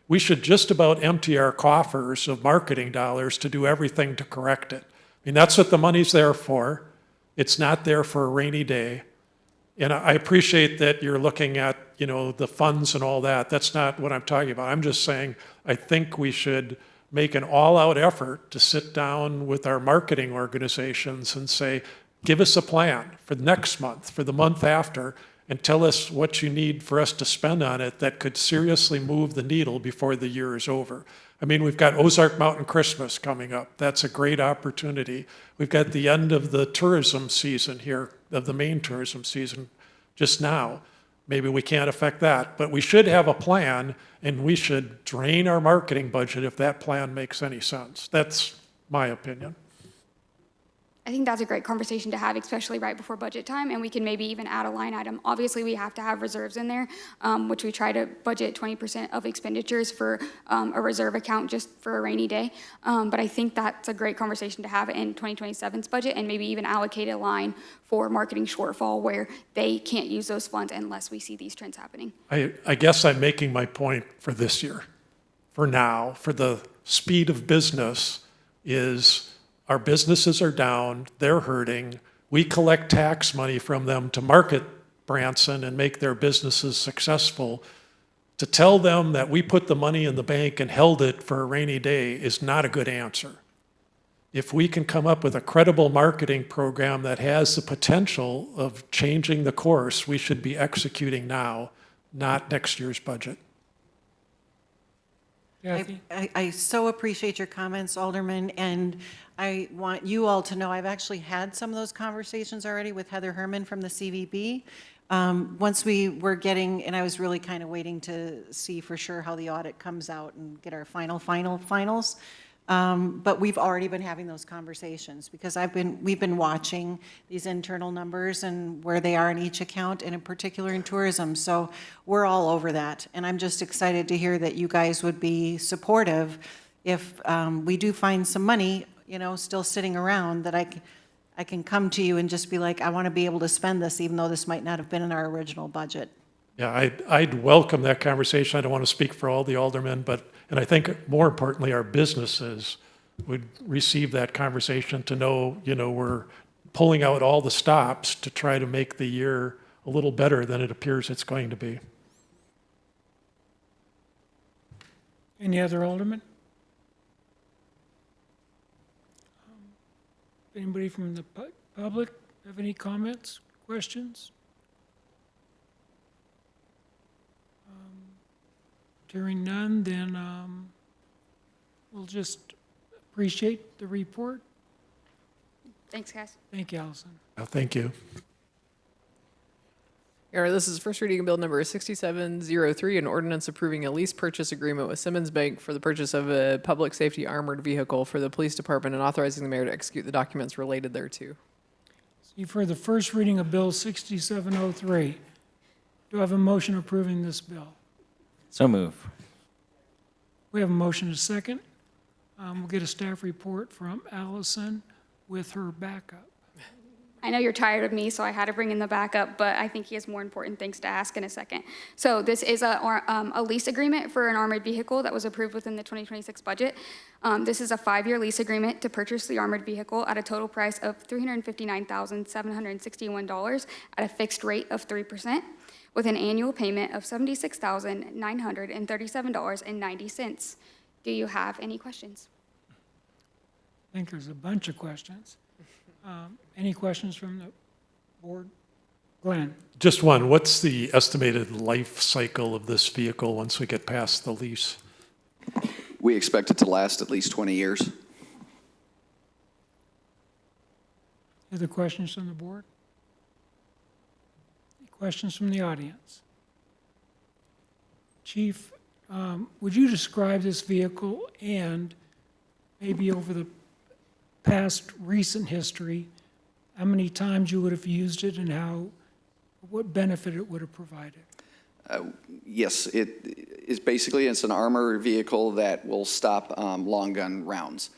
we should just about empty our coffers of marketing dollars to do everything to correct it. I mean, that's what the money's there for. It's not there for a rainy day. And I appreciate that you're looking at, you know, the funds and all that. That's not what I'm talking about. I'm just saying I think we should make an all-out effort to sit down with our marketing organizations and say, give us a plan for next month, for the month after, and tell us what you need for us to spend on it that could seriously move the needle before the year is over. I mean, we've got Ozark Mountain Christmas coming up. That's a great opportunity. We've got the end of the tourism season here, of the main tourism season just now. Maybe we can't affect that, but we should have a plan, and we should drain our marketing budget if that plan makes any sense. That's my opinion. I think that's a great conversation to have, especially right before budget time, and we can maybe even add a line item. Obviously, we have to have reserves in there, which we try to budget 20% of expenditures for a reserve account just for a rainy day. But I think that's a great conversation to have in 2027's budget, and maybe even allocate a line for marketing shortfall where they can't use those funds unless we see these trends happening. I guess I'm making my point for this year. For now, for the speed of business is our businesses are down, they're hurting. We collect tax money from them to market Branson and make their businesses successful. To tell them that we put the money in the bank and held it for a rainy day is not a good answer. If we can come up with a credible marketing program that has the potential of changing the course, we should be executing now, not next year's budget. Kathy? I so appreciate your comments, Alderman, and I want you all to know I've actually had some of those conversations already with Heather Herman from the CVB. Once we were getting, and I was really kind of waiting to see for sure how the audit comes out and get our finals. But we've already been having those conversations because we've been watching these internal numbers and where they are in each account, and in particular in tourism. So we're all over that. And I'm just excited to hear that you guys would be supportive if we do find some money, you know, still sitting around, that I can come to you and just be like, I want to be able to spend this, even though this might not have been in our original budget. Yeah, I'd welcome that conversation. I don't want to speak for all the aldermen, and I think more importantly, our businesses would receive that conversation to know, you know, we're pulling out all the stops to try to make the year a little better than it appears it's going to be. Any other aldermen? Anybody from the public have any comments, questions? Hearing none, then we'll just appreciate the report. Thanks, guys. Thank you, Allison. Thank you. This is first reading of bill number 6703, an ordinance approving a lease purchase agreement with Simmons Bank for the purchase of a public safety armored vehicle for the police department and authorizing the mayor to execute the documents related thereto. You've heard the first reading of bill 6703. Do I have a motion approving this bill? So move. We have a motion and a second. We'll get a staff report from Allison with her backup. I know you're tired of me, so I had to bring in the backup, but I think he has more important things to ask in a second. So this is a lease agreement for an armored vehicle that was approved within the 2026 budget. This is a 5-year lease agreement to purchase the armored vehicle at a total price of $359,761 at a fixed rate of 3%, with an annual payment of $76,937.90. Do you have any questions? I think there's a bunch of questions. Any questions from the board? Glenn? Just one. What's the estimated life cycle of this vehicle once we get past the lease? We expect it to last at least 20 years. Other questions from the board? Any questions from the audience? Chief, would you describe this vehicle and maybe over the past recent history, how many times you would have used it and what benefit it would have provided? Yes, it is basically, it's an armor vehicle that will stop long gun rounds.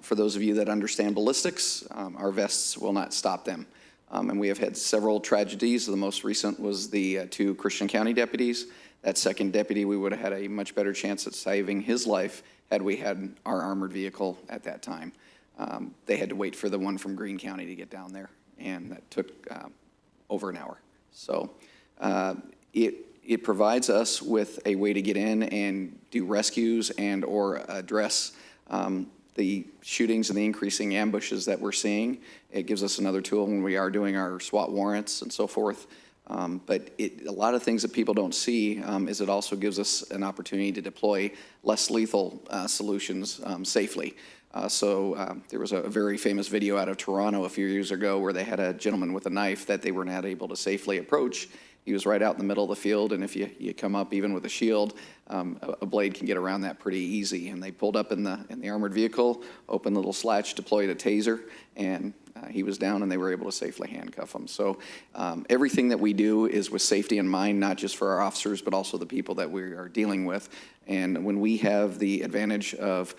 For those of you that understand ballistics, our vests will not stop them. And we have had several tragedies. The most recent was the 2 Christian County deputies. That second deputy, we would have had a much better chance at saving his life had we had our armored vehicle at that time. They had to wait for the one from Greene County to get down there, and that took over an hour. So it provides us with a way to get in and do rescues and or address the shootings and the increasing ambushes that we're seeing. It gives us another tool when we are doing our SWAT warrants and so forth. But a lot of things that people don't see is it also gives us an opportunity to deploy less lethal solutions safely. There was a very famous video out of Toronto a few years ago where they had a gentleman with a knife that they were not able to safely approach. He was right out in the middle of the field, and if you come up even with a shield, a blade can get around that pretty easy. And they pulled up in the armored vehicle, opened the little slatch, deployed a taser, and he was down, and they were able to safely handcuff him. So everything that we do is with safety in mind, not just for our officers, but also the people that we are dealing with. And when we have the advantage of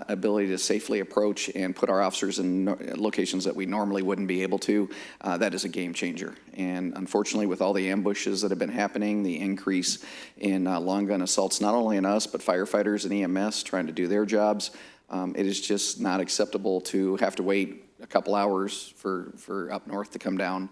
ability to safely approach and put our officers in locations that we normally wouldn't be able to, that is a game changer. And unfortunately, with all the ambushes that have been happening, the increase in long gun assaults, not only in us, but firefighters and EMS trying to do their jobs, it is just not acceptable to have to wait a couple hours for up north to come down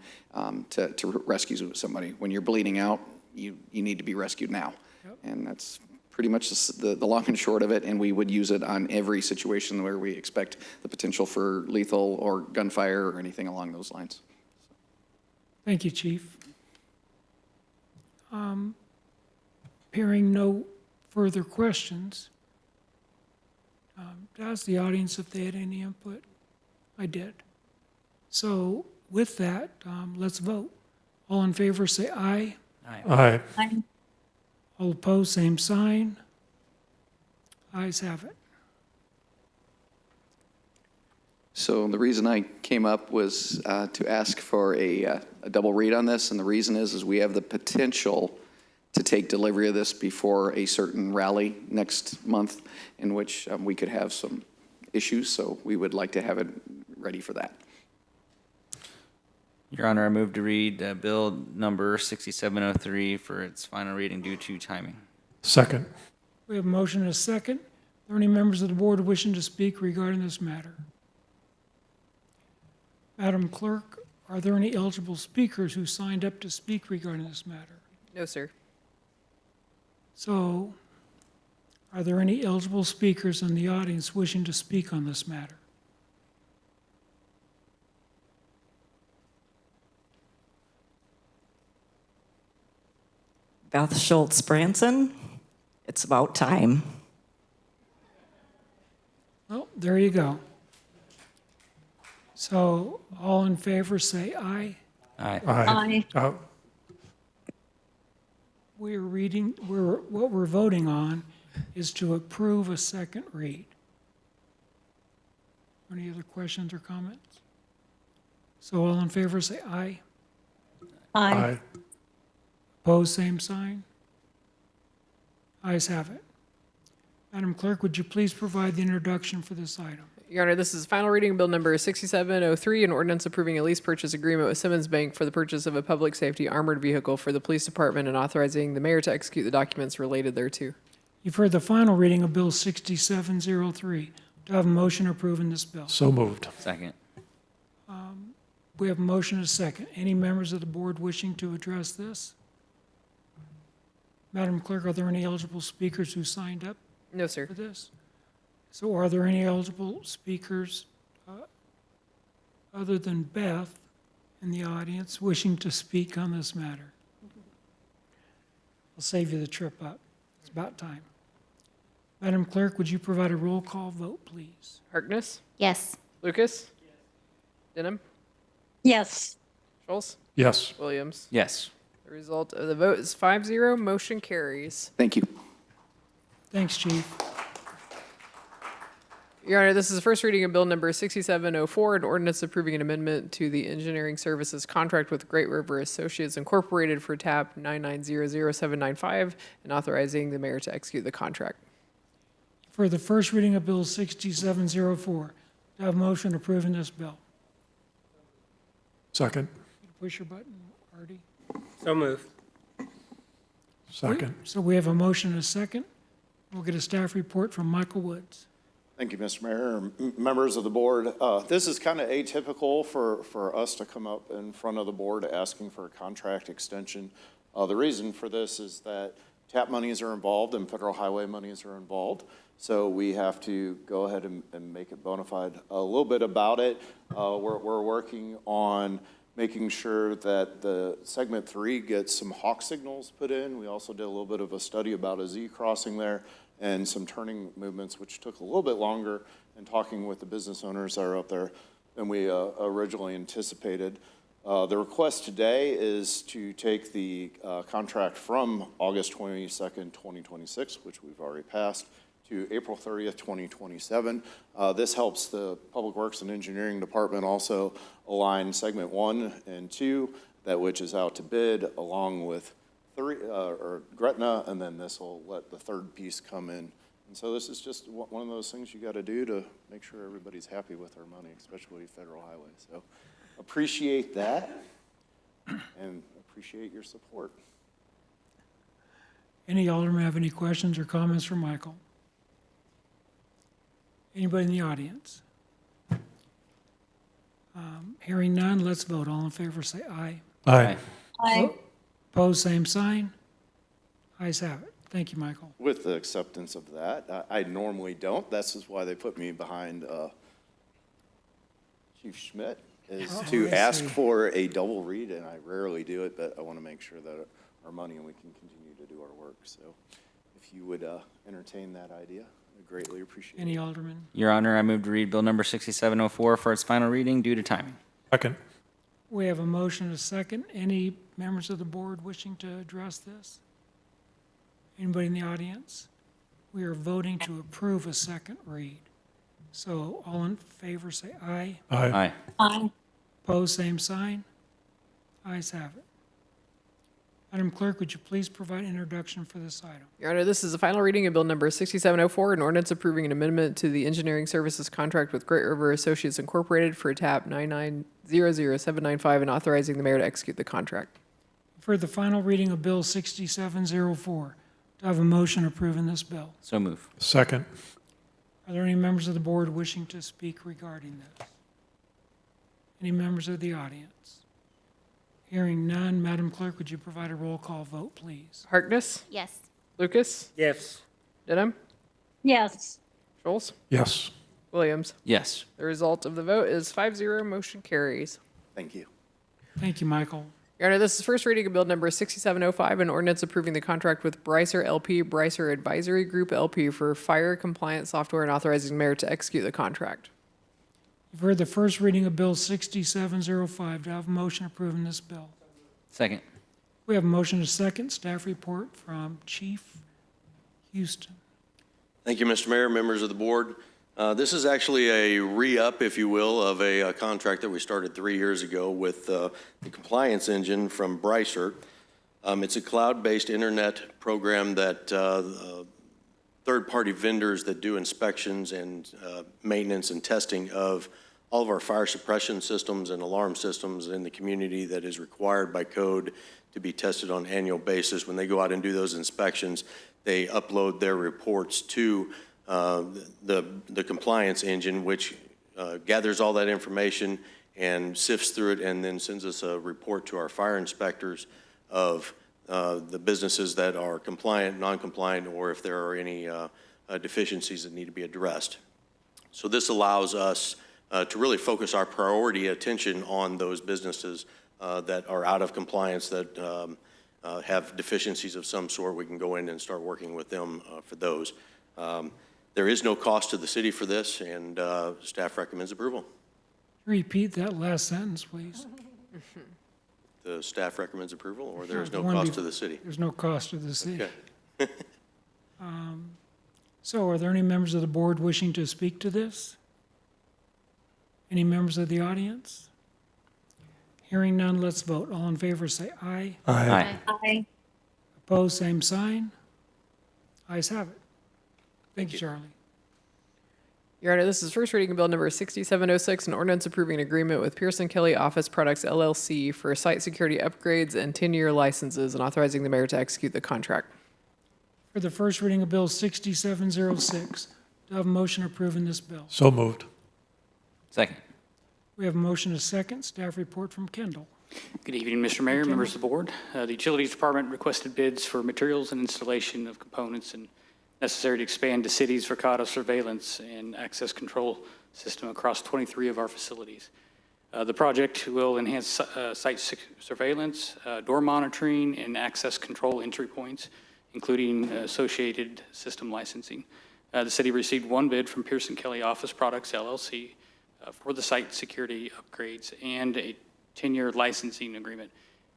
to rescue somebody. When you're bleeding out, you need to be rescued now. Yep. And that's pretty much the long and short of it, and we would use it on every situation where we expect the potential for lethal or gunfire or anything along those lines. Thank you, Chief. Hearing no further questions, to ask the audience if they had any input. I did. So with that, let's vote. All in favor, say aye. Aye. Aye. All opposed, same sign. Ayes have it. So the reason I came up was to ask for a double read on this, and the reason is we have the potential to take delivery of this before a certain rally next month in which we could have some issues, so we would like to have it ready for that. Your Honor, I move to read Bill number 6703 for its final reading due to timing. Second. We have a motion and a second. Are there any members of the board wishing to speak regarding this matter? Madam Clerk, are there any eligible speakers who signed up to speak regarding this matter? No, sir. So, are there any eligible speakers in the audience wishing to speak on this matter? Beth Schultz Branson, it's about time. Well, there you go. So, all in favor, say aye. Aye. Aye. Oh, What we're voting on is to approve a second read. Any other questions or comments? So all in favor, say aye. Aye. aye. Opposed, same sign. Ayes have it. Madam Clerk, would you please provide the introduction for this item? Your Honor, this is final reading Bill number 6703, an ordinance approving a lease purchase agreement with Simmons Bank for the purchase of a public safety armored vehicle for the police department and authorizing the mayor to execute the documents related thereto. You've heard the final reading of Bill 6703. Do I have a motion approving this bill? So moved. Second. We have a motion and a second. Any members of the board wishing to address this? Madam Clerk, are there any eligible speakers who signed up No, sir. for this? So are there any eligible speakers other than Beth in the audience wishing to speak on this matter? I'll save you the trip up. It's about time. Madam Clerk, would you provide a roll call vote, please? Harkness? Yes. Lucas? Denham? Yes. Schultz? Yes. Williams? Yes. The result of the vote is 5-0. Motion carries. Thank you. Thanks, Chief. Your Honor, this is the first reading of Bill Number 6704, an ordinance approving an amendment to the engineering services contract with Great River Associates Incorporated for TAP 9900795 and authorizing the mayor to execute the contract. For the first reading of Bill 6704, do I have a motion approving this bill? Second. Push your button, Artie. So moved. Second. So we have a motion and a second. We'll get a staff report from Michael Woods. Thank you, Mr. Mayor, members of the board. This is kind of atypical for us to come up in front of the board asking for a contract extension. The reason for this is that TAP monies are involved and federal highway monies are involved. So we have to go ahead and make it bona fide. A little bit about it, we're working on making sure that the segment 3 gets some hawk signals put in. We also did a little bit of a study about a Z crossing there and some turning movements, which took a little bit longer, and talking with the business owners that are up there than we originally anticipated. The request today is to take the contract from August 22nd, 2026, which we've already passed, to April 30th, 2027. This helps the Public Works and Engineering Department also align segment 1 and 2, that which is out to bid, along with Gretna, and then this will let the third piece come in. And so this is just one of those things you got to do to make sure everybody's happy with our money, especially federal highways. So appreciate that and appreciate your support. Any alderman have any questions or comments for Michael? Anybody in the audience? Hearing none, let's vote. All in favor, say aye. Aye. Aye. Opposed, same sign. Ayes have it. Thank you, Michael. With the acceptance of that, I normally don't. This is why they put me behind Chief Schmidt, is to ask for a double read, and I rarely do it, but I want to make sure that our money and we can continue to do our work. So if you would entertain that idea, I greatly appreciate it. Any alderman? Your Honor, I move to read Bill Number 6704 for its final reading due to timing. Second. We have a motion and a second. Any members of the board wishing to address this? Anybody in the audience? We are voting to approve a second read. So all in favor, say aye. Aye. Aye. Aye. Opposed, same sign. Ayes have it. Madam Clerk, would you please provide introduction for this item? Your Honor, this is the final reading of Bill Number 6704, an ordinance approving an amendment to the engineering services contract with Great River Associates Incorporated for TAP 9900795 and authorizing the mayor to execute the contract. For the final reading of Bill 6704, do I have a motion approving this bill? So move. Second. Are there any members of the board wishing to speak regarding this? Any members of the audience? Hearing none, Madam Clerk, would you provide a roll call vote, please? Harkness? Yes. Lucas? Yes. Denham? Yes. Schultz? Yes. Williams? Yes. The result of the vote is 5-0, motion carries. Thank you. Thank you, Michael. Your Honor, this is first reading of Bill Number 6705, an ordinance approving the contract with Brycer LP, Brycer Advisory Group LP for fire compliance software and authorizing the mayor to execute the contract. You've heard the first reading of Bill 6705. Do I have a motion approving this bill? Second. We have a motion and a second. Staff report from Chief Houston. Thank you, Mr. Mayor, members of the board. This is actually a re-up, if you will, of a contract that we started 3 years ago with the compliance engine from Brycer. It's a cloud-based internet program that third-party vendors that do inspections and maintenance and testing of all of our fire suppression systems and alarm systems in the community that is required by code to be tested on an annual basis. When they go out and do those inspections, they upload their reports to the compliance engine, which gathers all that information and sifts through it and then sends us a report to our fire inspectors of the businesses that are compliant, non-compliant, or if there are any deficiencies that need to be addressed. So this allows us to really focus our priority attention on those businesses that are out of compliance, that have deficiencies of some sort. We can go in and start working with them for those. There is no cost to the city for this, and staff recommends approval. Repeat that last sentence, please. The staff recommends approval, or there is Sure, no the one cost to the city? There's no cost to the city. Okay. So are there any members of the board wishing to speak to this? Any members of the audience? Hearing none, let's vote. All in favor, say aye. Aye. Aye. Opposed, same sign. Ayes have it. Thank you, Charlie. Your Honor, this is first reading of Bill number 6706, an ordinance approving an agreement with Pearson Kelly Office Products LLC for site security upgrades and 10-year licenses, and authorizing the mayor to execute the contract. For the first reading of Bill 6706, do I have a motion approving this bill? So moved. Second. We have a motion, a second. Staff report from Kendall. Good evening, Mr. Mayor, members of the board. The Utilities Department requested bids for materials and installation of components and necessary to expand the city's Verkada surveillance and access control system across 23 of our facilities. The project will enhance site surveillance, door monitoring, and access control entry points, including associated system licensing. The city received one bid from Pearson Kelly Office Products LLC for the site security upgrades and a 10-year licensing agreement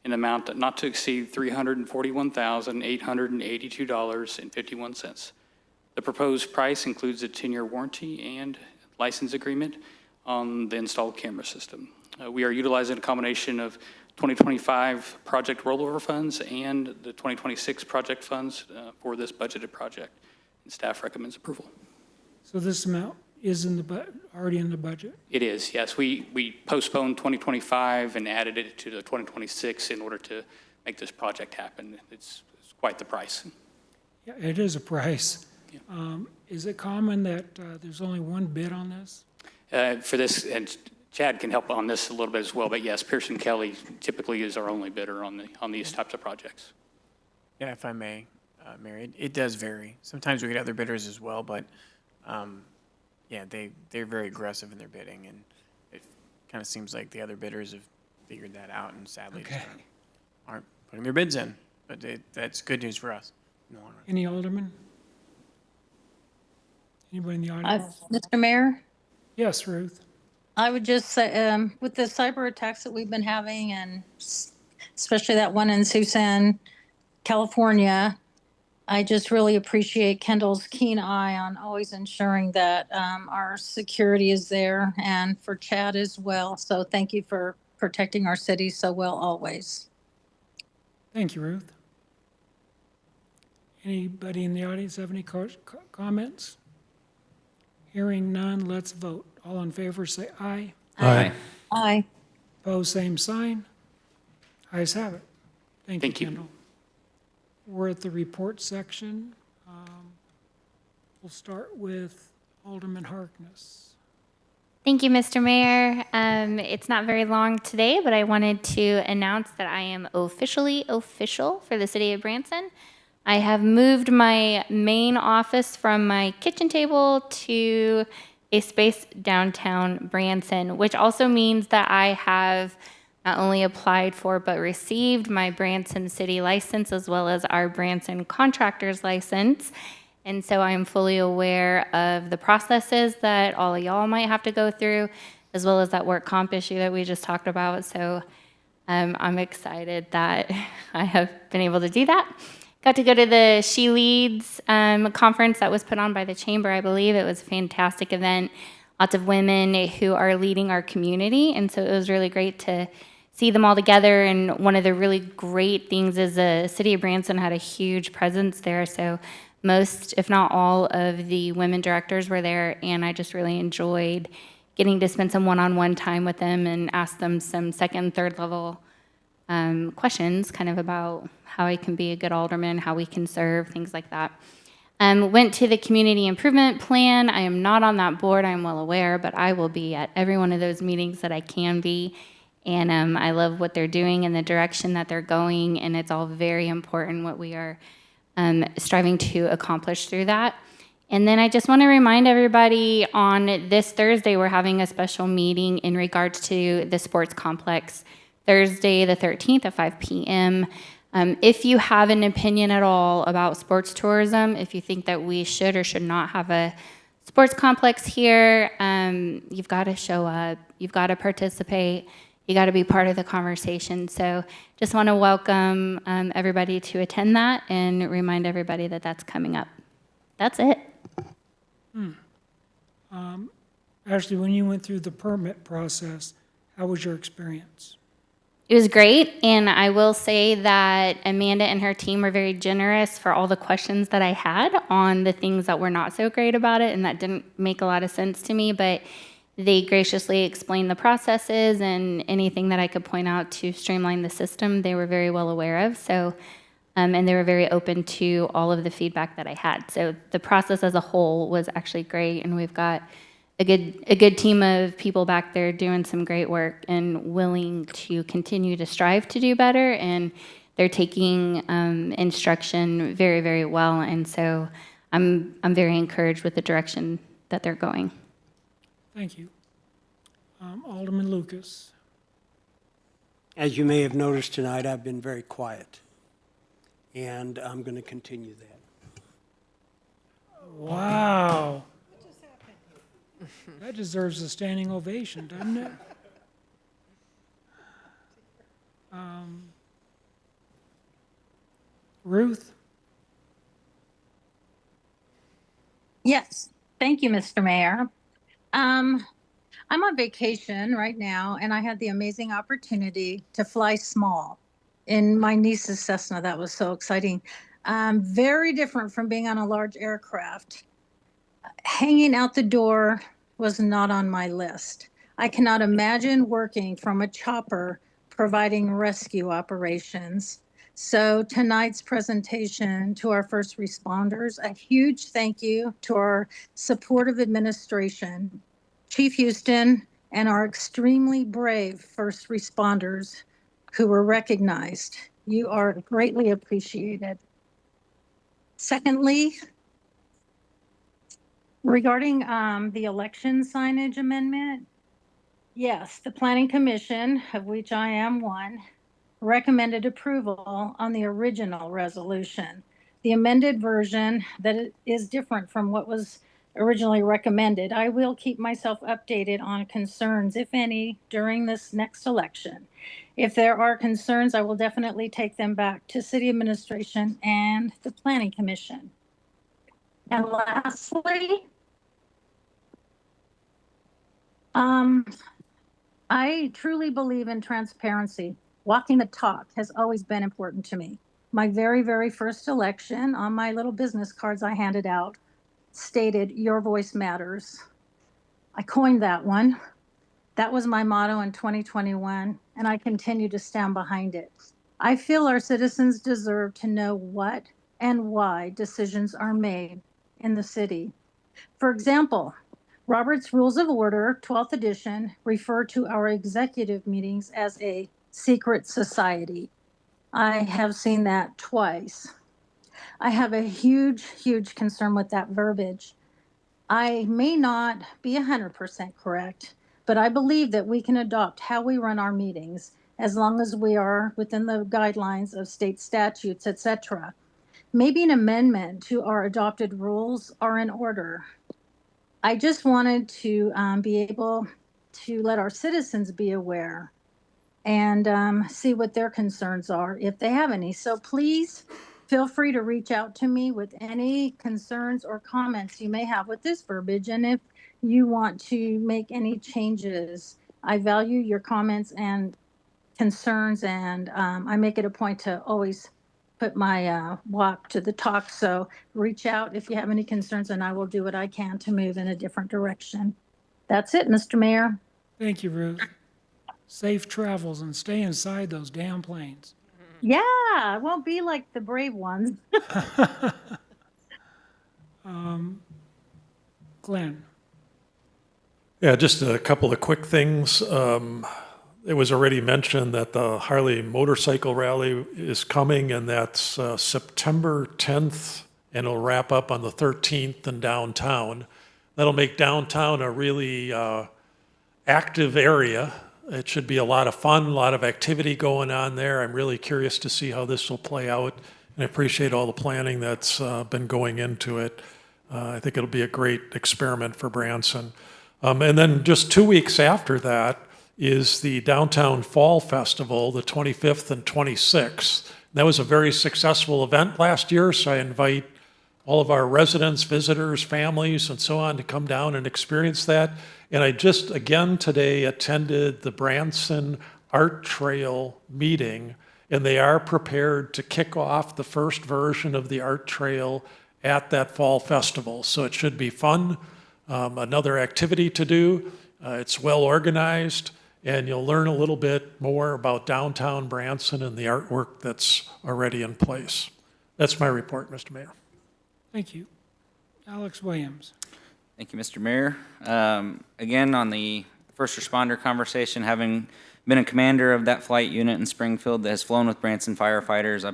in amount not to exceed $341,882.51. The proposed price includes a 10-year warranty and license agreement on the installed camera system. We are utilizing a combination of 2025 project rollover funds and the 2026 project funds for this budgeted project, and staff recommends approval. So this amount is in the already in the budget? It is, yes. We postponed 2025 and added it to the 2026 in order to make this project happen. It's quite the price. Yeah, it is a price. Is it common that there's only one bid on this? For this, and Chad can help on this a little bit as well, but yes, Pearson Kelly typically is our only bidder on these types of projects. Yeah, if I may, Mary, it does vary. Sometimes we get other bidders as well, but yeah, they're very aggressive in their bidding, and it kind of seems like the other bidders have figured that out and sadly just aren't putting their bids in. But that's good news for us in the long run. Any aldermen? Anybody in the audience? Mr. Mayor, Yes, Ruth. I would just say, with the cyber attacks that we've been having, and especially that one in Tucson, California, I just really appreciate Kendall's keen eye on always ensuring that our security is there, and for Chad as well. So thank you for protecting our city so well always. Thank you, Ruth. Anybody in the audience have any comments? Hearing none, let's vote. All in favor, say aye. Aye. Aye. Opposed, same sign. Ayes have it. Thank you, Thank you. Kendall. We're at the report section. We'll start with Alderman Harkness. Thank you, Mr. Mayor. It's not very long today, but I wanted to announce that I am officially official for the city of Branson. I have moved my main office from my kitchen table to a space downtown Branson, which also means that I have not only applied for but received my Branson city license as well as our Branson contractor's license. And so I'm fully aware of the processes that all of y'all might have to go through, as well as that work comp issue that we just talked about. So I'm excited that I have been able to do that. Got to go to the She Leads conference that was put on by the Chamber, I believe. It was a fantastic event. Lots of women who are leading our community, and so it was really great to see them all together. And one of the really great things is the city of Branson had a huge presence there, so most, if not all, of the women directors were there, and I just really enjoyed getting to spend some one-on-one time with them and ask them some second, third level questions kind of about how I can be a good alderman, how we can serve, things like that. Went to the community improvement plan. I am not on that board, I'm well aware, but I will be at every one of those meetings that I can be. And I love what they're doing and the direction that they're going, and it's all very important what we are striving to accomplish through that. And then I just want to remind everybody on this Thursday, we're having a special meeting in regards to the sports complex, Thursday the 13th at 5 p.m. If you have an opinion at all about sports tourism, if you think that we should or should not have a sports complex here, you've got to show up, you've got to participate, you got to be part of the conversation. So just want to welcome everybody to attend that and remind everybody that that's coming up. That's it. Ashley, when you went through the permit process, how was your experience? It was great, and I will say that Amanda and her team were very generous for all the questions that I had on the things that were not so great about it and that didn't make a lot of sense to me, but they graciously explained the processes and anything that I could point out to streamline the system, they were very well aware of. So, and they were very open to all of the feedback that I had. So the process as a whole was actually great, and we've got a good team of people back there doing some great work and willing to continue to strive to do better. And they're taking instruction very, very well. And so I'm very encouraged with the direction that they're going. Thank you. Alderman Lucas. As you may have noticed tonight, I've been very quiet, and I'm going to continue that. Wow. That deserves a standing ovation, doesn't it? Ruth? Yes, thank you, Mr. Mayor. I'm on vacation right now, and I had the amazing opportunity to fly small in my niece's Cessna. That was so exciting. Very different from being on a large aircraft. Hanging out the door was not on my list. I cannot imagine working from a chopper providing rescue operations. So tonight's presentation to our first responders, a huge thank you to our supportive administration, Chief Houston, and our extremely brave first responders who were recognized. You are greatly appreciated. Secondly, regarding the election signage amendment, yes, the Planning Commission, of which I am one, recommended approval on the original resolution. The amended version that is different from what was originally recommended. I will keep myself updated on concerns, if any, during this next election. If there are concerns, I will definitely take them back to City Administration and the Planning Commission. And lastly, I truly believe in transparency. Walking the talk has always been important to me. My very, very first election, on my little business cards I handed out, stated, "Your voice matters." I coined that one. That was my motto in 2021, and I continue to stand behind it. I feel our citizens deserve to know what and why decisions are made in the city. For example, Robert's Rules of Order, 12th edition, refer to our executive meetings as a secret society. I have seen that twice. I have a huge, huge concern with that verbiage. I may not be 100% correct, but I believe that we can adopt how we run our meetings as long as we are within the guidelines of state statutes, etc. Maybe an amendment to our adopted rules are in order. I just wanted to be able to let our citizens be aware and see what their concerns are, if they have any. So please feel free to reach out to me with any concerns or comments you may have with this verbiage. And if you want to make any changes, I value your comments and concerns, and I make it a point to always put my walk to the talk. So reach out if you have any concerns, and I will do what I can to move in a different direction. That's it, Mr. Mayor. Thank you, Ruth. Safe travels and stay inside those damn planes. Yeah, it won't be like the brave ones. Glenn. Yeah, just a couple of quick things. It was already mentioned that the Harley Motorcycle Rally is coming, and that's September 10th, and it'll wrap up on the 13th in downtown. That'll make downtown a really active area. It should be a lot of fun, a lot of activity going on there. I'm really curious to see how this will play out, and I appreciate all the planning that's been going into it. I think it'll be a great experiment for Branson. And then just 2 weeks after that is the Downtown Fall Festival, the 25th and 26th. That was a very successful event last year, so I invite all of our residents, visitors, families, and so on to come down and experience that. And I just, again, today attended the Branson Art Trail meeting, and they are prepared to kick off the first version of the art trail at that fall festival. So it should be fun, another activity to do. It's well organized, and you'll learn a little bit more about downtown Branson and the artwork that's already in place. That's my report, Mr. Mayor. Thank you. Alex Williams. Thank you, Mr. Mayor. Again, on the first responder conversation, having been a commander of that flight unit in Springfield that has flown with Branson firefighters, I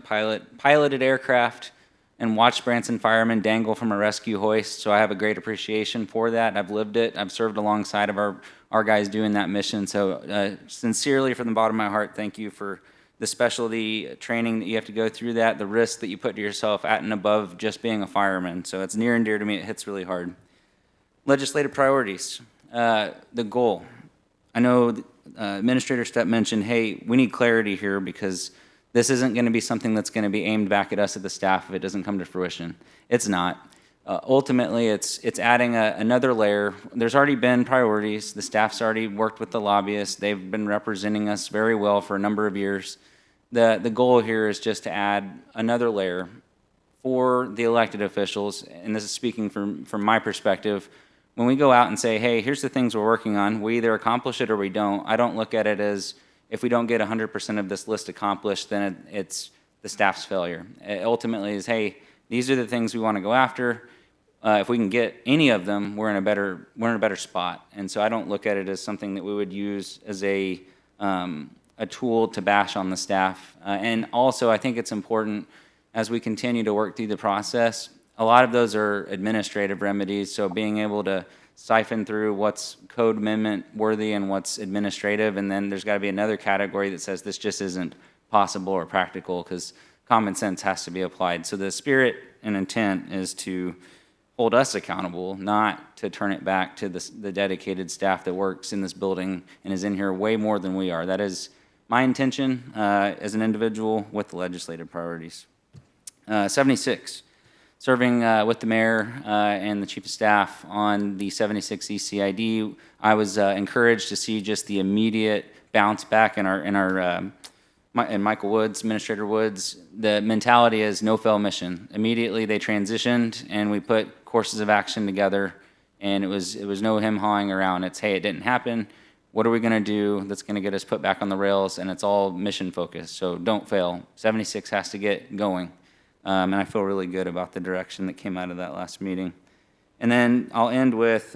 piloted aircraft and watched Branson firemen dangle from a rescue hoist, so I have a great appreciation for that. I've lived it. I've served alongside of our guys doing that mission, so sincerely, from the bottom of my heart, thank you for the specialty training that you have to go through that, the risk that you put to yourself at and above just being a fireman. So it's near and dear to me. It hits really hard. Legislative priorities. The goal. I know Administrator Stepp mentioned, hey, we need clarity here because this isn't going to be something that's going to be aimed back at us at the staff if it doesn't come to fruition. It's not. Ultimately, it's adding another layer. There's already been priorities. The staff's already worked with the lobbyists. They've been representing us very well for a number of years. The goal here is just to add another layer for the elected officials, and this is speaking from my perspective. When we go out and say, hey, here's the things we're working on, we either accomplish it or we don't. I don't look at it as if we don't get 100% of this list accomplished, then it's the staff's failure. It ultimately is, hey, these are the things we want to go after. If we can get any of them, we're in a better spot. And so I don't look at it as something that we would use as a tool to bash on the staff. And also, I think it's important as we continue to work through the process. A lot of those are administrative remedies, so being able to siphon through what's code amendment worthy and what's administrative, and then there's got to be another category that says this just isn't possible or practical because common sense has to be applied. So the spirit and intent is to hold us accountable, not to turn it back to the dedicated staff that works in this building and is in here way more than we are. That is my intention as an individual with the legislative priorities. 76. Serving with the mayor and the chief of staff on the 76 ECID, I was encouraged to see just the immediate bounce back in Michael Woods, Administrator Woods. The mentality is no fail mission. Immediately they transitioned and we put courses of action together, and it was no him hawing around. It's, hey, it didn't happen. What are we going to do that's going to get us put back on the rails? And it's all mission focused. So don't fail. 76 has to get going. And I feel really good about the direction that came out of that last meeting. And then I'll end with,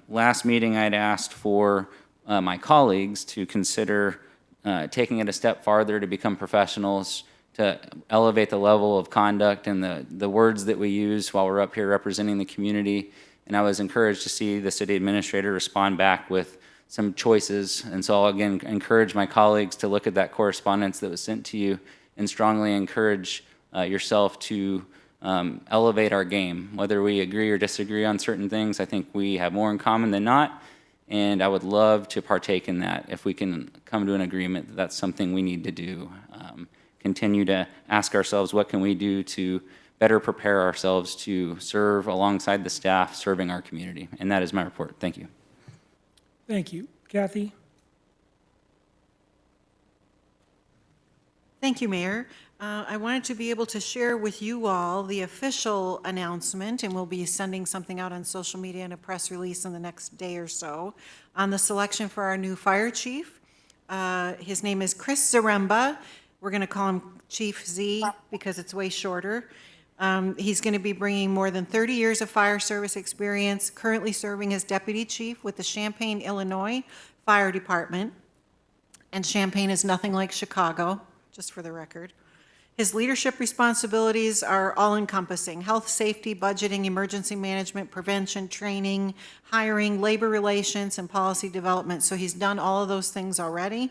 last meeting I'd asked for my colleagues to consider taking it a step farther to become professionals, to elevate the level of conduct and the words that we use while we're up here representing the community. And I was encouraged to see the city administrator respond back with some choices. And so I'll again encourage my colleagues to look at that correspondence that was sent to you and strongly encourage yourself to elevate our game. Whether we agree or disagree on certain things, I think we have more in common than not, and I would love to partake in that if we can come to an agreement that that's something we need to do. Continue to ask ourselves, what can we do to better prepare ourselves to serve alongside the staff serving our community? And that is my report. Thank you. Thank you. Kathy? Thank you, Mayor. I wanted to be able to share with you all the official announcement, and we'll be sending something out on social media and a press release in the next day or so, on the selection for our new fire chief. His name is Chris Zaremba. We're going to call him Chief Z because it's way shorter. He's going to be bringing more than 30 years of fire service experience, currently serving as deputy chief with the Champaign, Illinois Fire Department. And Champaign is nothing like Chicago, just for the record. His leadership responsibilities are all-encompassing: health, safety, budgeting, emergency management, prevention, training, hiring, labor relations, and policy development. So he's done all of those things already.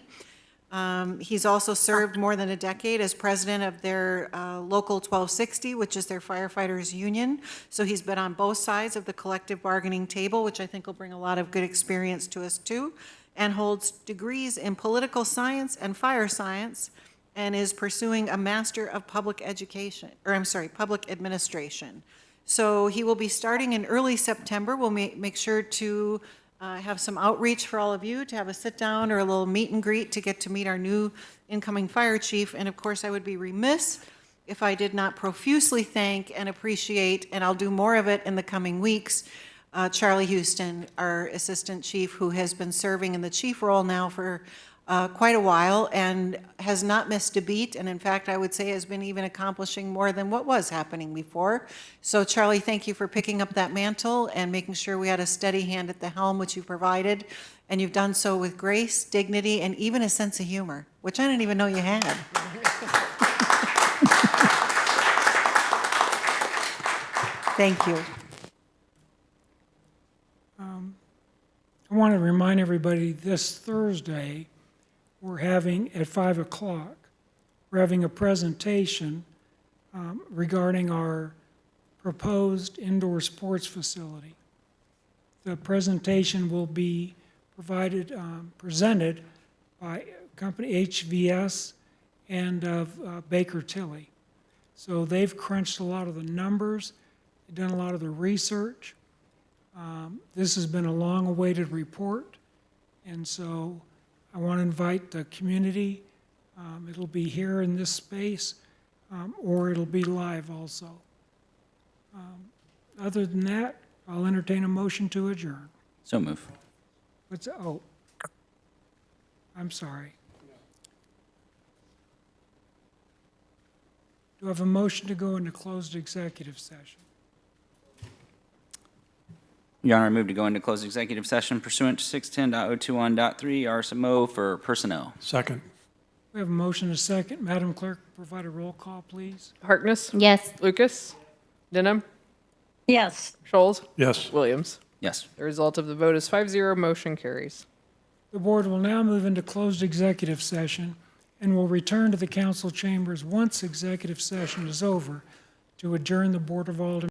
He's also served more than a decade as president of their Local 1260, which is their firefighters union. So he's been on both sides of the collective bargaining table, which I think will bring a lot of good experience to us too, and holds degrees in political science and fire science, and is pursuing a Master of Public Education, or I'm sorry, Public Administration. So he will be starting in early September. We'll make sure to have some outreach for all of you, to have a sit-down or a little meet and greet to get to meet our new incoming fire chief. And of course, I would be remiss if I did not profusely thank and appreciate, and I'll do more of it in the coming weeks, Charlie Houston, our assistant chief, who has been serving in the chief role now for quite a while and has not missed a beat, and in fact, I would say has been even accomplishing more than what was happening before. So Charlie, thank you for picking up that mantle and making sure we had a steady hand at the helm, which you provided, and you've done so with grace, dignity, and even a sense of humor, which I didn't even know you had. Thank you. I want to remind everybody this Thursday, we're having at 5 o'clock, we're having a presentation regarding our proposed indoor sports facility. The presentation will be presented by company HVS and of Baker Tilly. So they've crunched a lot of the numbers, they've done a lot of the research. This has been a long-awaited report, and so I want to invite the community. It'll be here in this space, or it'll be live also. Other than that, I'll entertain a motion to adjourn. So move. Oh, I'm sorry. Do I have a motion to go into closed executive session? Your Honor, I move to go into closed executive session pursuant to 610.021.3 RSMO for personnel. Second. We have a motion and a second. Madam Clerk, provide a roll call, please. Harkness? Yes. Lucas? Denham? Yes. Scholes? Yes. Williams? Yes. The result of the vote is 5-0, motion carries. The board will now move into closed executive session and will return to the council chambers once executive session is over to adjourn the Board of Aldermen